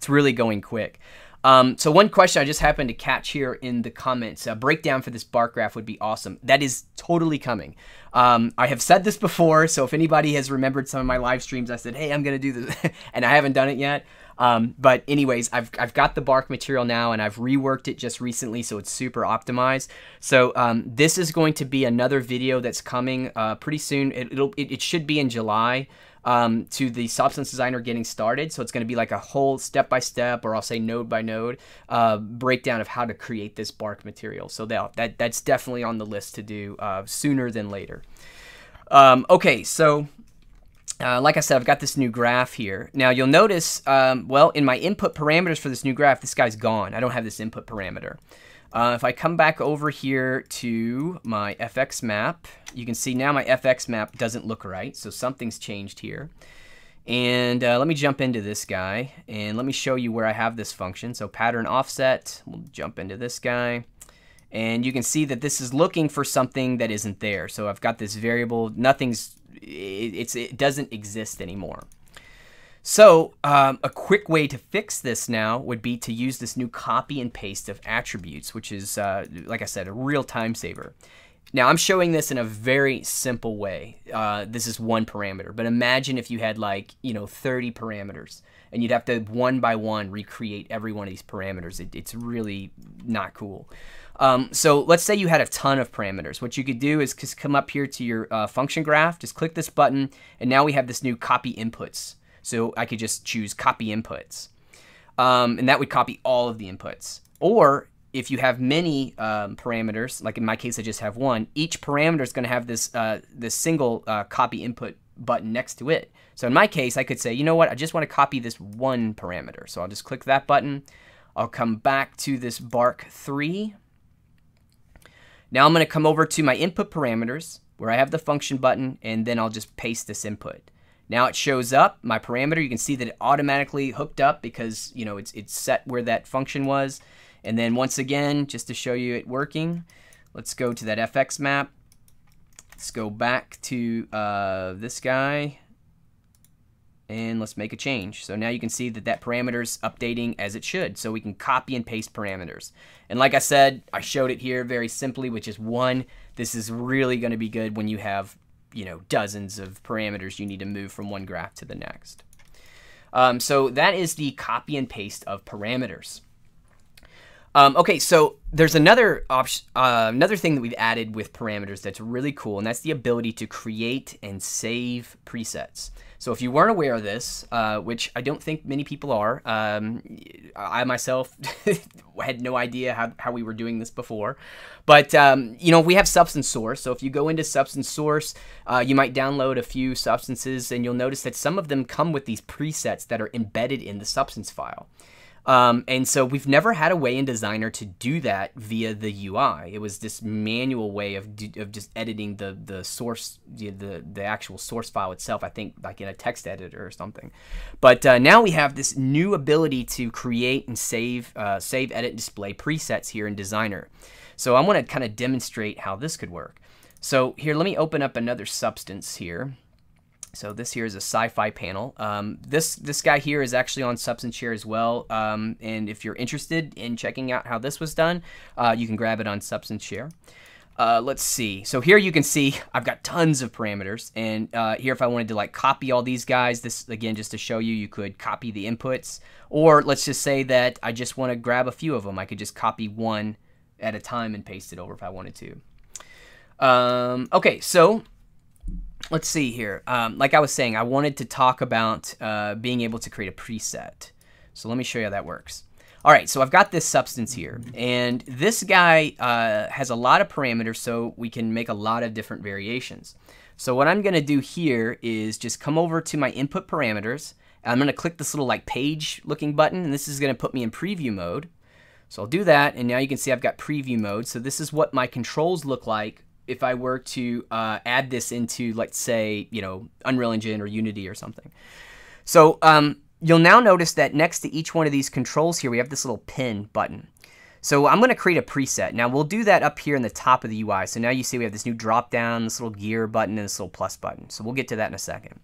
Speaker 1: really going quick. So one question I just happened to catch here in the comments, a breakdown for this bark graph would be awesome. That is totally coming. I have said this before, so if anybody has remembered some of my live streams, I said, hey, I'm going to do this, and I haven't done it yet. But anyways, I've got the bark material now, and I've reworked it just recently, so it's super optimized. So this is going to be another video that's coming pretty soon. It should be in July. To the Substance Designer getting started. So it's going to be like a whole step-by-step, or I'll say node-by-node, breakdown of how to create this bark material. So that's definitely on the list to do sooner than later. Okay, so like I said, I've got this new graph here. Now you'll notice, well, in my input parameters for this new graph, this guy's gone. I don't have this input parameter. If I come back over here to my FX map, you can see now my FX map doesn't look right, so something's changed here. And let me jump into this guy, and let me show you where I have this function. So pattern offset, we'll jump into this guy. And you can see that this is looking for something that isn't there. So I've got this variable, it doesn't exist anymore. So a quick way to fix this now would be to use this new copy and paste of attributes, which is, like I said, a real time saver. Now I'm showing this in a very simple way. This is one parameter, but imagine if you had like, 30 parameters and you'd have to one by one recreate every one of these parameters. It's really not cool. So let's say you had a ton of parameters. What you could do is just come up here to your function graph, just click this button, and now we have this new copy inputs. So I could just choose copy inputs. And that would copy all of the inputs. Or if you have many parameters, like in my case I just have one, each parameter is going to have this single copy input button next to it. So in my case, I could say, you know what, I just want to copy this one parameter. So I'll just click that button. I'll come back to this bark3. Now I'm going to come over to my input parameters where I have the function button, and then I'll just paste this input. Now it shows up, my parameter. You can see that it automatically hooked up because it's set where that function was. And then once again, just to show you it working, let's go to that FX map. Let's go back to this guy, and let's make a change. So now you can see that parameter's updating as it should. So we can copy and paste parameters. And like I said, I showed it here very simply, which is one. This is really going to be good when you have dozens of parameters you need to move from one graph to the next. So that is the copy and paste of parameters. Okay, so there's another thing that we've added with parameters that's really cool, and that's the ability to create and save presets. So if you weren't aware of this, which I don't think many people are, I myself had no idea how we were doing this before, but we have Substance Source. So if you go into Substance Source, you might download a few substances, and you'll notice that some of them come with these presets that are embedded in the substance file. And so we've never had a way in Designer to do that via the UI. It was this manual way of just editing the source, the actual source file itself, I think like in a text editor or something. But now we have this new ability to create and save, edit, display presets here in Designer. So I want to kind of demonstrate how this could work. So here, let me open up another substance here. So this here is a sci-fi panel. This guy here is actually on Substance Share as well. And if you're interested in checking out how this was done, you can grab it on Substance Share. Let's see. So here you can see I've got tons of parameters. And here if I wanted to like copy all these guys, this again just to show you, you could copy the inputs. Or let's just say that I just want to grab a few of them. I could just copy one at a time and paste it over if I wanted to. Okay, so let's see here. Like I was saying, I wanted to talk about being able to create a preset. So let me show you how that works. All right, so I've got this substance here, and this guy has a lot of parameters, so we can make a lot of different variations. So what I'm going to do here is just come over to my input parameters. And I'm going to click this little like page looking button, and this is going to put me in preview mode. So I'll do that, and now you can see I've got preview mode. So this is what my controls look like if I were to add this into, let's say, Unreal Engine or Unity or something. So you'll now notice that next to each one of these controls here, we have this little pin button. So I'm going to create a preset. Now we'll do that up here in the top of the UI. So now you see we have this new drop down, this little gear button, and this little plus button. So we'll get to that in a second.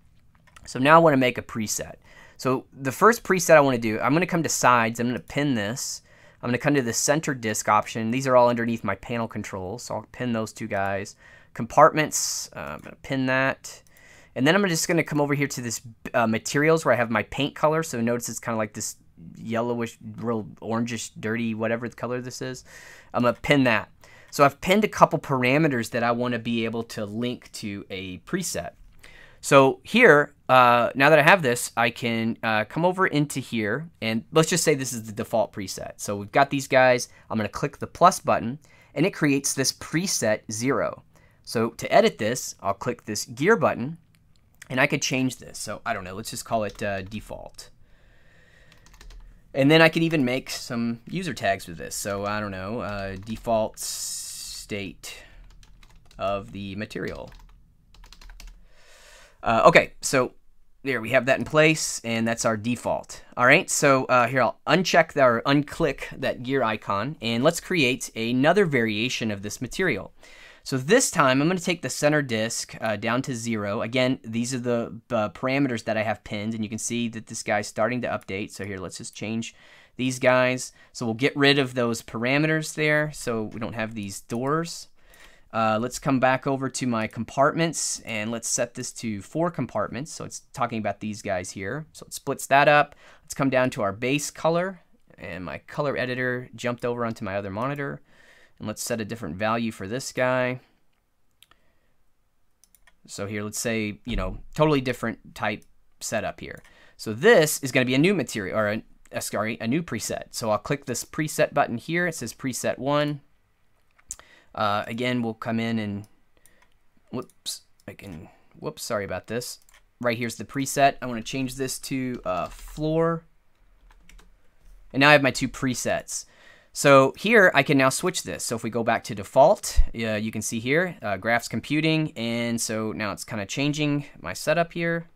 Speaker 1: So now I want to make a preset. So the first preset I want to do, I'm going to come to sides. I'm going to pin this. I'm going to come to the center disk option. These are all underneath my panel controls, so I'll pin those two guys. Compartments, I'm going to pin that. And then I'm just going to come over here to this materials where I have my paint color. So notice it's kind of like this yellowish, real orangish, dirty, whatever the color this is. I'm going to pin that. So I've pinned a couple parameters that I want to be able to link to a preset. So here, now that I have this, I can come over into here, and let's just say this is the default preset. So we've got these guys. I'm going to click the plus button, and it creates this preset 0. So to edit this, I'll click this gear button, and I could change this. So I don't know, let's just call it default. And then I could even make some user tags with this. So I don't know, default state of the material. Okay, so there we have that in place, and that's our default. All right, so here I'll unclick that gear icon, and let's create another variation of this material. So this time I'm going to take the center disk down to 0. Again, these are the parameters that I have pinned, and you can see that this guy's starting to update. So here, let's just change these guys. So we'll get rid of those parameters there so we don't have these doors. Let's come back over to my compartments and let's set this to 4 compartments. So it's talking about these guys here. So it splits that up. Let's come down to our base color, and my color editor jumped over onto my other monitor. And let's set a different value for this guy. So here, let's say, totally different type setup here. So this is going to be a new material, or a new preset. So I'll click this preset button here. It says preset 1. Again, we'll come in and, sorry about this. Right here's the preset. I want to change this to floor. And now I have my 2 presets. So here I can now switch this. So if we go back to default, you can see here, graphs computing. And so now it's kind of changing my setup here.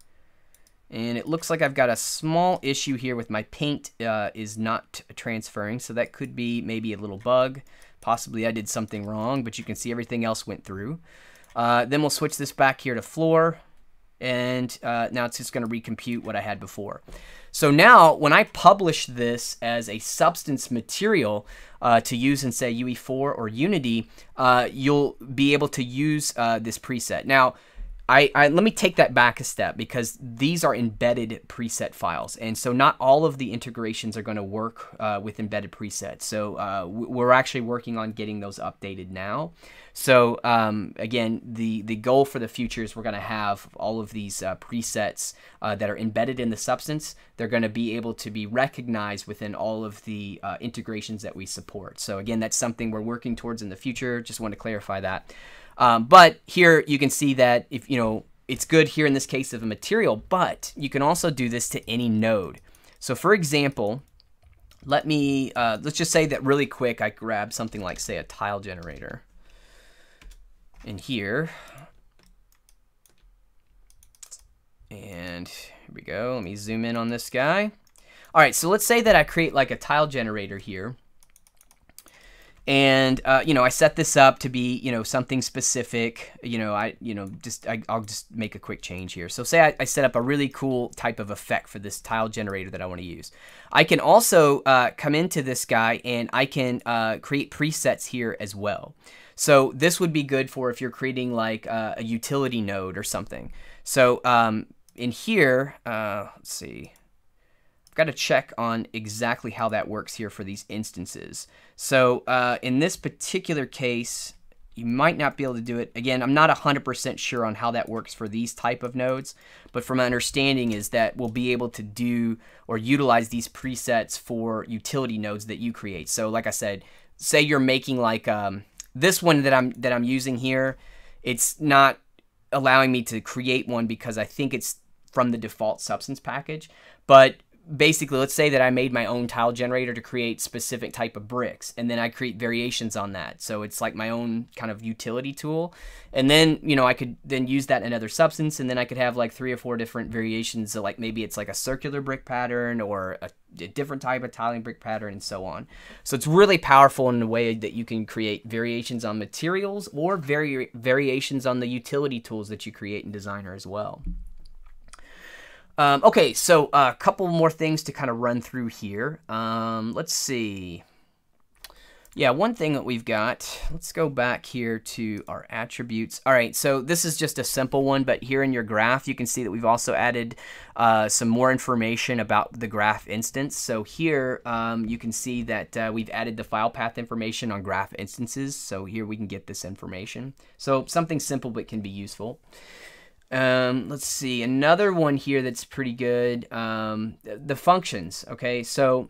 Speaker 1: And it looks like I've got a small issue here with my paint is not transferring. So that could be maybe a little bug. Possibly I did something wrong, but you can see everything else went through. Then we'll switch this back here to floor. And now it's just going to recompute what I had before. So now when I publish this as a substance material to use in, say, UE4 or Unity, you'll be able to use this preset. Now, let me take that back a step, because these are embedded preset files. And so not all of the integrations are going to work with embedded presets. So we're actually working on getting those updated now. So again, the goal for the future is we're going to have all of these presets that are embedded in the substance. They're going to be able to be recognized within all of the integrations that we support. So again, that's something we're working towards in the future. Just want to clarify that. But here you can see that if it's good here in this case of a material, but you can also do this to any node. So for example, let's just say that really quick I grab something like, say, a tile generator. In here, and here we go. Let me zoom in on this guy. All right, so let's say that I create like a tile generator here, and I set this up to be something specific. I'll just make a quick change here. So say I set up a really cool type of effect for this tile generator that I want to use. I can also come into this guy and I can create presets here as well. So this would be good for if you're creating like a utility node or something. So in here, let's see, I've got to check on exactly how that works here for these instances. So in this particular case, you might not be able to do it. Again, I'm not 100% sure on how that works for these type of nodes, but from my understanding is that we'll be able to do or utilize these presets for utility nodes that you create. So like I said, say you're making like this one that I'm using here, it's not allowing me to create one because I think it's from the default substance package. But basically, let's say that I made my own tile generator to create specific type of bricks, and then I create variations on that. So it's like my own kind of utility tool. And then, I could then use that in another substance, and then I could have like 3 or 4 different variations. So like maybe it's like a circular brick pattern or a different type of tiling brick pattern and so on. So it's really powerful in the way that you can create variations on materials or variations on the utility tools that you create in Designer as well. Okay, so a couple more things to kind of run through here. Let's see. Yeah, one thing that we've got, let's go back here to our attributes. All right, so this is just a simple one, but here in your graph, you can see that we've also added some more information about the graph instance. So here you can see that we've added the file path information on graph instances. So here we can get this information. So something simple but can be useful. Let's see, another one here that's pretty good, the functions. Okay, so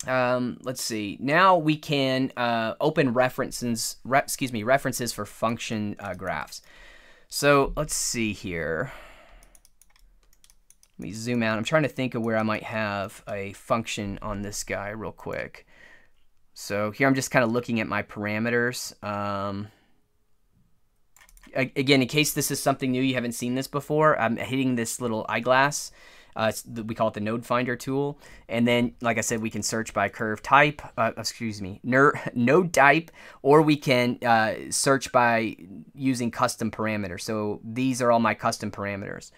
Speaker 1: let's see, now we can open references for function graphs. So let's see here, let me zoom out. I'm trying to think of where I might have a function on this guy real quick. So here I'm just kind of looking at my parameters. Again, in case this is something new, you haven't seen this before, I'm hitting this little eyeglass. We call it the node finder tool. And then, like I said, we can search by curve type, node type, or we can search by using custom parameters. So these are all my custom parameters.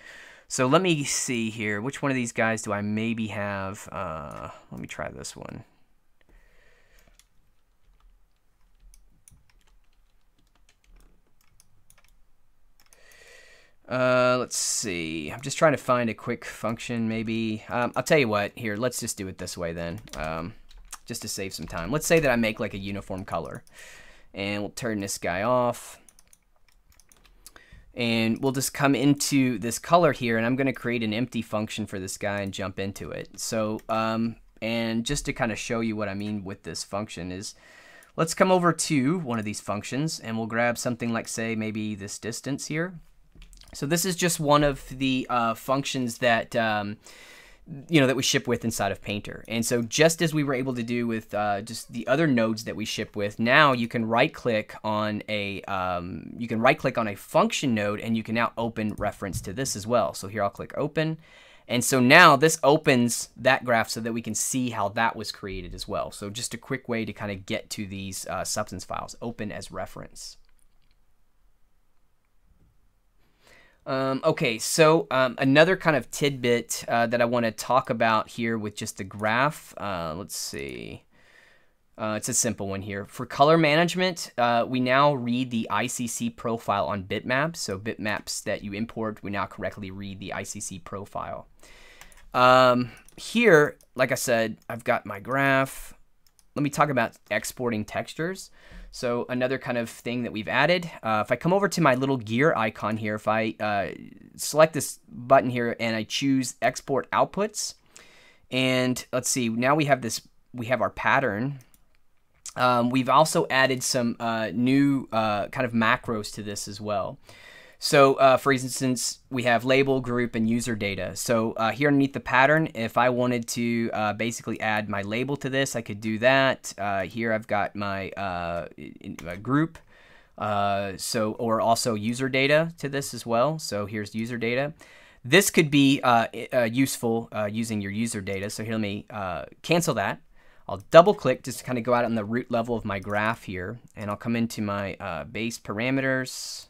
Speaker 1: So let me see here. Which one of these guys do I maybe have? Let me try this one. Let's see. I'm just trying to find a quick function, maybe. I'll tell you what. Here, let's just do it this way then, just to save some time. Let's say that I make like a uniform color, and we'll turn this guy off. And we'll just come into this color here, and I'm going to create an empty function for this guy and jump into it. So, and just to kind of show you what I mean with this function is, let's come over to one of these functions, and we'll grab something like, say, maybe this distance here. So this is just one of the functions that that we ship with inside of Painter. And so just as we were able to do with just the other nodes that we ship with, now you can right-click on a function node, and you can now open reference to this as well. So here I'll click open, and so now this opens that graph so that we can see how that was created as well. So just a quick way to kind of get to these substance files, open as reference. Okay, so another kind of tidbit that I want to talk about here with just the graph, let's see, it's a simple one here. For color management, we now read the ICC profile on bitmaps, so bitmaps that you import, we now correctly read the ICC profile. Here, like I said, I've got my graph. Let me talk about exporting textures. So another kind of thing that we've added, if I come over to my little gear icon here, if I select this button here and I choose export outputs, and let's see, now we have our pattern. We've also added some new kind of macros to this as well. So for instance, we have label, group, and user data. So here underneath the pattern, if I wanted to basically add my label to this, I could do that. Here I've got my group, or also user data to this as well. So here's user data. This could be useful using your user data. So here, let me cancel that. I'll double click just to kind of go out on the root level of my graph here, and I'll come into my base parameters.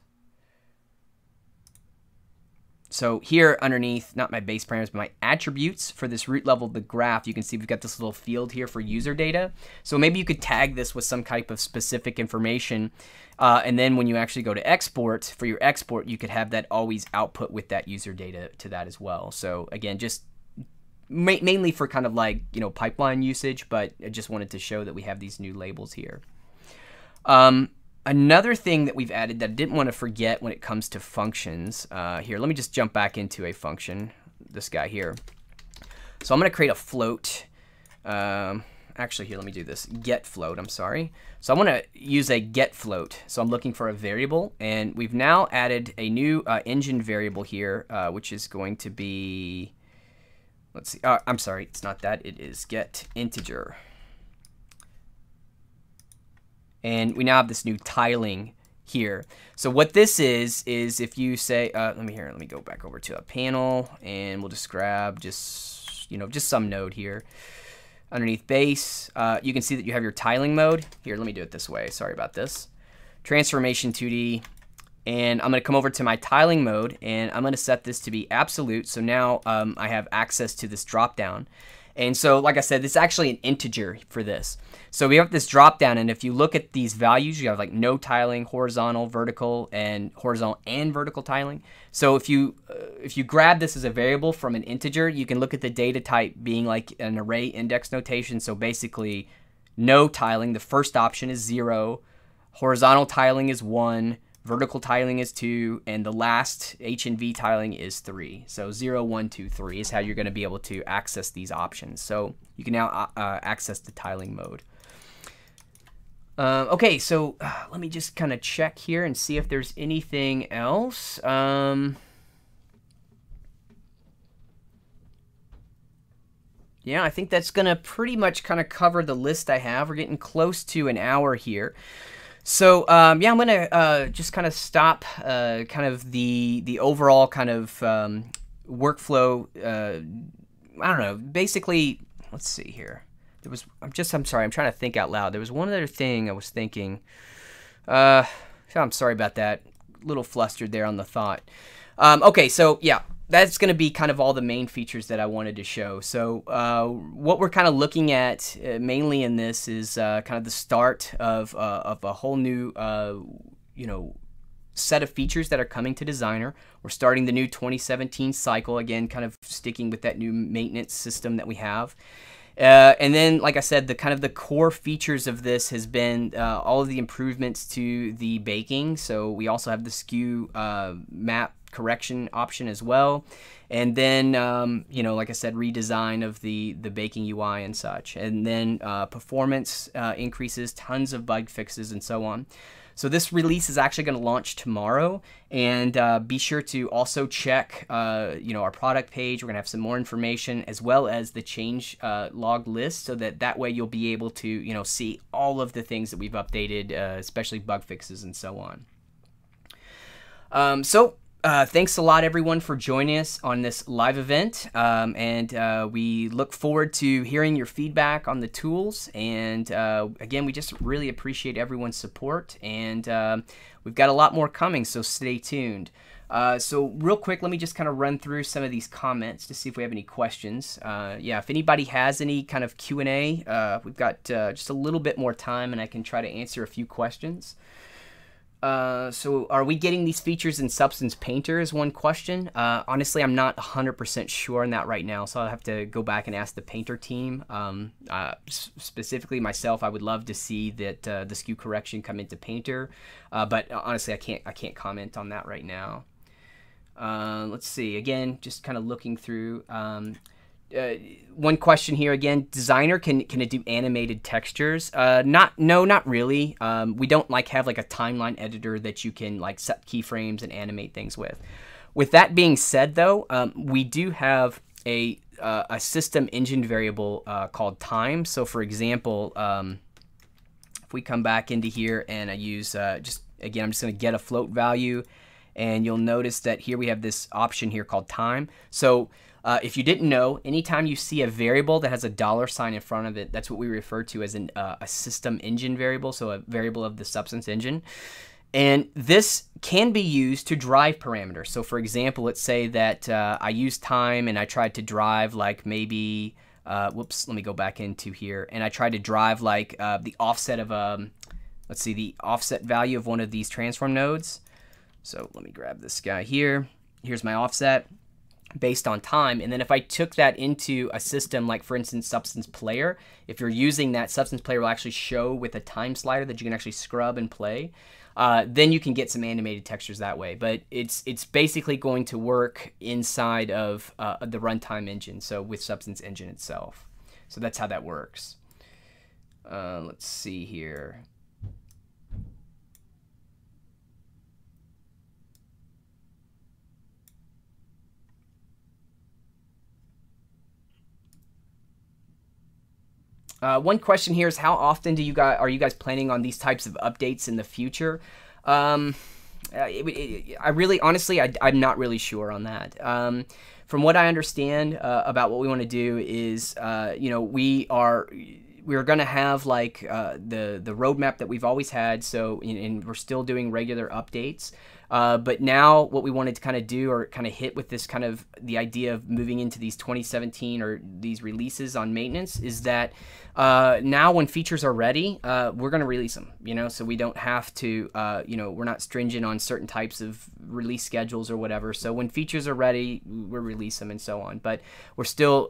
Speaker 1: So here underneath, not my base parameters, but my attributes for this root level of the graph, you can see we've got this little field here for user data. So maybe you could tag this with some type of specific information. And then when you actually go to export, for your export, you could have that always output with that user data to that as well. So again, just mainly for kind of like, pipeline usage, but I just wanted to show that we have these new labels here. Another thing that we've added that I didn't want to forget when it comes to functions, here, let me just jump back into a function, this guy here. So I'm going to create a float. Actually, here, let me do this. Get float, I'm sorry. So I want to use a get float. So I'm looking for a variable, and we've now added a new engine variable here, which is going to be, let's see, I'm sorry, it's not that, it is get integer. And we now have this new tiling here. So what this is if you say, let me go back over to a panel, and we'll just grab just some node here. Underneath base, you can see that you have your tiling mode. Here, let me do it this way. Sorry about this. Transformation 2D. And I'm going to come over to my tiling mode, and I'm going to set this to be absolute. So now I have access to this drop down. And so, like I said, this is actually an integer for this. So we have this drop down, and if you look at these values, you have like no tiling, horizontal, vertical, and horizontal and vertical tiling. So if you grab this as a variable from an integer, you can look at the data type being like an array index notation. So basically, no tiling. The first option is 0. Horizontal tiling is 1. Vertical tiling is 2, and the last H and V tiling is 3. So 0, 1, 2, 3 is how you're going to be able to access these options. So you can now access the tiling mode. Okay, so let me just kind of check here and see if there's anything else. Yeah, I think that's going to pretty much kind of cover the list I have. We're getting close to an hour here. So yeah, I'm gonna just kind of stop kind of the overall kind of workflow. I don't know. Basically, let's see here. I'm sorry. I'm trying to think out loud. There was one other thing I was thinking. I'm sorry about that. A little flustered there on the thought. Okay, so yeah. That's going to be kind of all the main features that I wanted to show. So what we're kind of looking at mainly in this is kind of the start of a whole new, set of features that are coming to Designer. We're starting the new 2017 cycle, again, kind of sticking with that new maintenance system that we have. And then, like I said, the kind of the core features of this has been all of the improvements to the baking. So we also have the skew map correction option as well. And then, you know, like I said, redesign of the baking UI and such. And then performance increases, tons of bug fixes, and so on. So this release is actually going to launch tomorrow, and be sure to also check, you know, our product page. We're going to have some more information as well as the change log list, so that way you'll be able to, you know, see all of the things that we've updated, especially bug fixes and so on. Thanks a lot, everyone, for joining us on this live event, and we look forward to hearing your feedback on the tools. And again, we just really appreciate everyone's support, and we've got a lot more coming, so stay tuned. So real quick, let me just kind of run through some of these comments to see if we have any questions. Yeah, if anybody has any kind of Q&A, we've got just a little bit more time, and I can try to answer a few questions. So are we getting these features in Substance Painter is one question. Honestly, I'm not 100% sure on that right now, so I'll have to go back and ask the Painter team. Specifically myself, I would love to see that the skew correction come into Painter, but honestly, I can't comment on that right now. Let's see. Again, just kind of looking through. One question here again, Designer, can it do animated textures? No, not really. We don't have like a timeline editor that you can like set keyframes and animate things with. With that being said, though, we do have a system engine variable called time. So for example, if we come back into here and I use I'm just going to get a float value, and you'll notice that here we have this option here called time. So if you didn't know, anytime you see a variable that has a $ in front of it, that's what we refer to as a system engine variable, so a variable of the Substance engine. And this can be used to drive parameters. So for example, let's say that I use time and I tried to drive like maybe, whoops, let me go back into here, and I tried to drive like the offset of, let's see, the offset value of one of these transform nodes. So let me grab this guy here. Here's my offset based on time. And then if I took that into a system like, for instance, Substance Player, if you're using that, Substance Player will actually show with a time slider that you can actually scrub and play. Then you can get some animated textures that way. But it's basically going to work inside of the runtime engine, so with Substance Engine itself. So that's how that works. Let's see here. One question here is, how often are you guys planning on these types of updates in the future? I really, honestly, I'm not really sure on that. From what I understand about what we want to do is, you know, we're going to have like the roadmap that we've always had. So, and we're still doing regular updates. But now what we wanted to kind of do, or kind of hit with this kind of the idea of moving into these 2017 or these releases on maintenance, is that now when features are ready, we're going to release them, you know, so we don't have to, you know, we're not stringent on certain types of release schedules or whatever. So when features are ready, we'll release them and so on. But we're still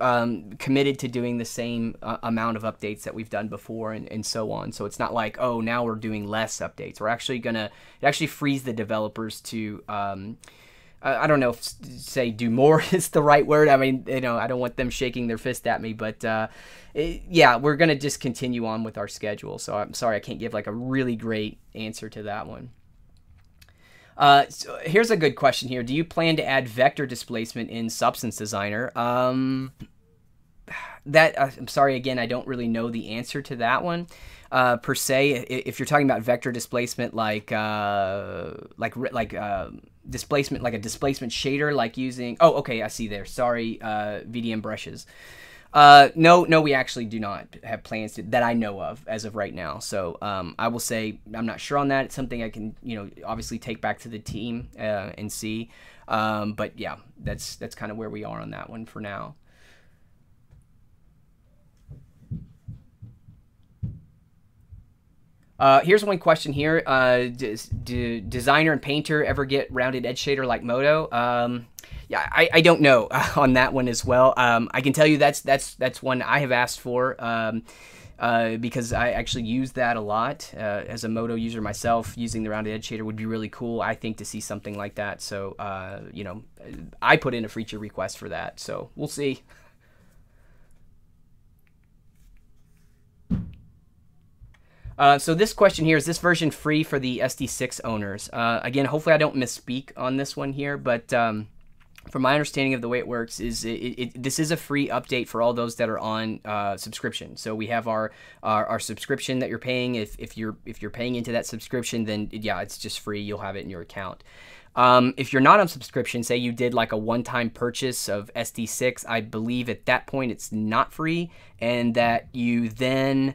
Speaker 1: committed to doing the same amount of updates that we've done before and so on. So it's not like, oh, now we're doing less updates. We're actually going to, it actually frees the developers to, I don't know if say do more is the right word. I mean, you know, I don't want them shaking their fist at me, but yeah, we're going to just continue on with our schedule. So I'm sorry, I can't give like a really great answer to that one. So here's a good question here. Do you plan to add vector displacement in Substance Designer? I'm sorry, again, I don't really know the answer to that one. Per se, if you're talking about vector displacement, displacement, like a displacement shader, like using, oh, okay, I see there. Sorry, VDM brushes. No, we actually do not have plans that I know of as of right now. So I will say I'm not sure on that. It's something I can, you know, obviously take back to the team and see. But yeah, that's kind of where we are on that one for now. Here's one question here. Do designer and painter ever get rounded edge shader like Modo? Yeah, I don't know on that one as well. I can tell you that's one I have asked for because I actually use that a lot as a Modo user myself. Using the rounded edge shader would be really cool, I think, to see something like that. So, you know, I put in a feature request for that. So we'll see. So this question here, is this version free for the SD6 owners? Again, hopefully I don't misspeak on this one here, but from my understanding of the way it works is this is a free update for all those that are on subscription. So we have our subscription that you're paying. If you're paying into that subscription, then yeah, it's just free. You'll have it in your account. If you're not on subscription, say you did like a one-time purchase of SD6, I believe at that point it's not free, and that you then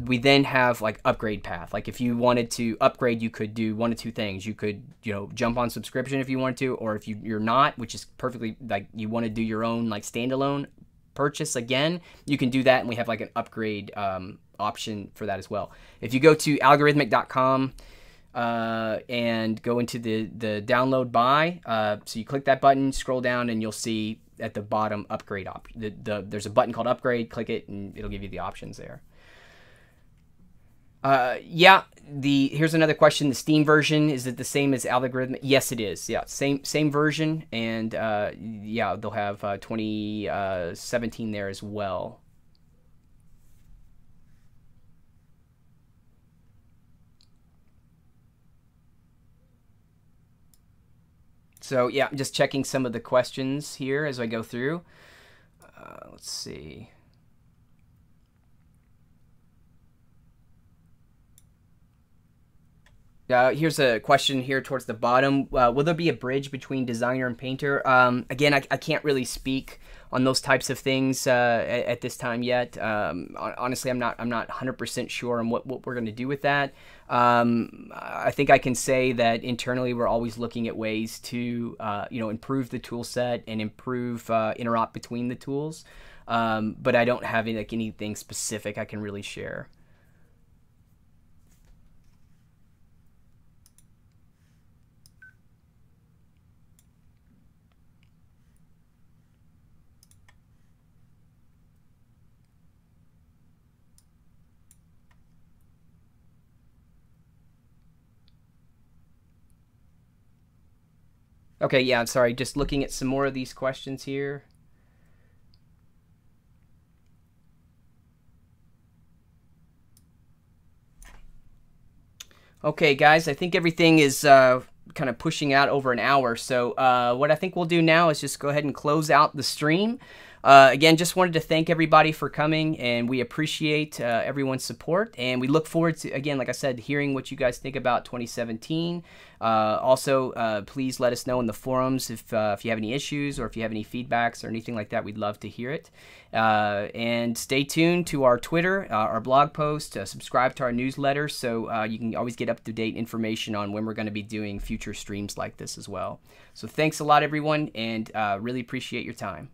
Speaker 1: we then have like upgrade path. Like if you wanted to upgrade, you could do one of two things. You could, you know, jump on subscription if you wanted to, or if you're not, which is perfectly, like you want to do your own like standalone purchase again, you can do that, and we have like an upgrade option for that as well. If you go to algorithmic.com and go into the download buy, so you click that button, scroll down, and you'll see at the bottom upgrade there's a button called upgrade. Click it, and it'll give you the options there. Yeah, here's another question. The Steam version, is it the same as Algorithmic? Yes, it is. Yeah, same version, and yeah, they'll have 2017 there as well. So yeah, I'm just checking some of the questions here as I go through. Let's see. Here's a question here towards the bottom. Will there be a bridge between designer and painter? Again, I can't really speak on those types of things at this time yet. Honestly, I'm not 100% sure on what we're going to do with that. I think I can say that internally we're always looking at ways to you know, improve the tool set and improve interop between the tools. But I don't have like anything specific I can really share. Okay, yeah, I'm sorry. Just looking at some more of these questions here. Okay, guys, I think everything is kind of pushing out over an hour. So what I think we'll do now is just go ahead and close out the stream. Again, just wanted to thank everybody for coming, and we appreciate everyone's support, and we look forward to, again, like I said, hearing what you guys think about 2017. Also, please let us know in the forums if you have any issues or if you have any feedbacks or anything like that. We'd love to hear it. And stay tuned to our Twitter, our blog post, subscribe to our newsletter, so you can always get up-to-date information on when we're going to be doing future streams like this as well. So thanks a lot, everyone, and really appreciate your time.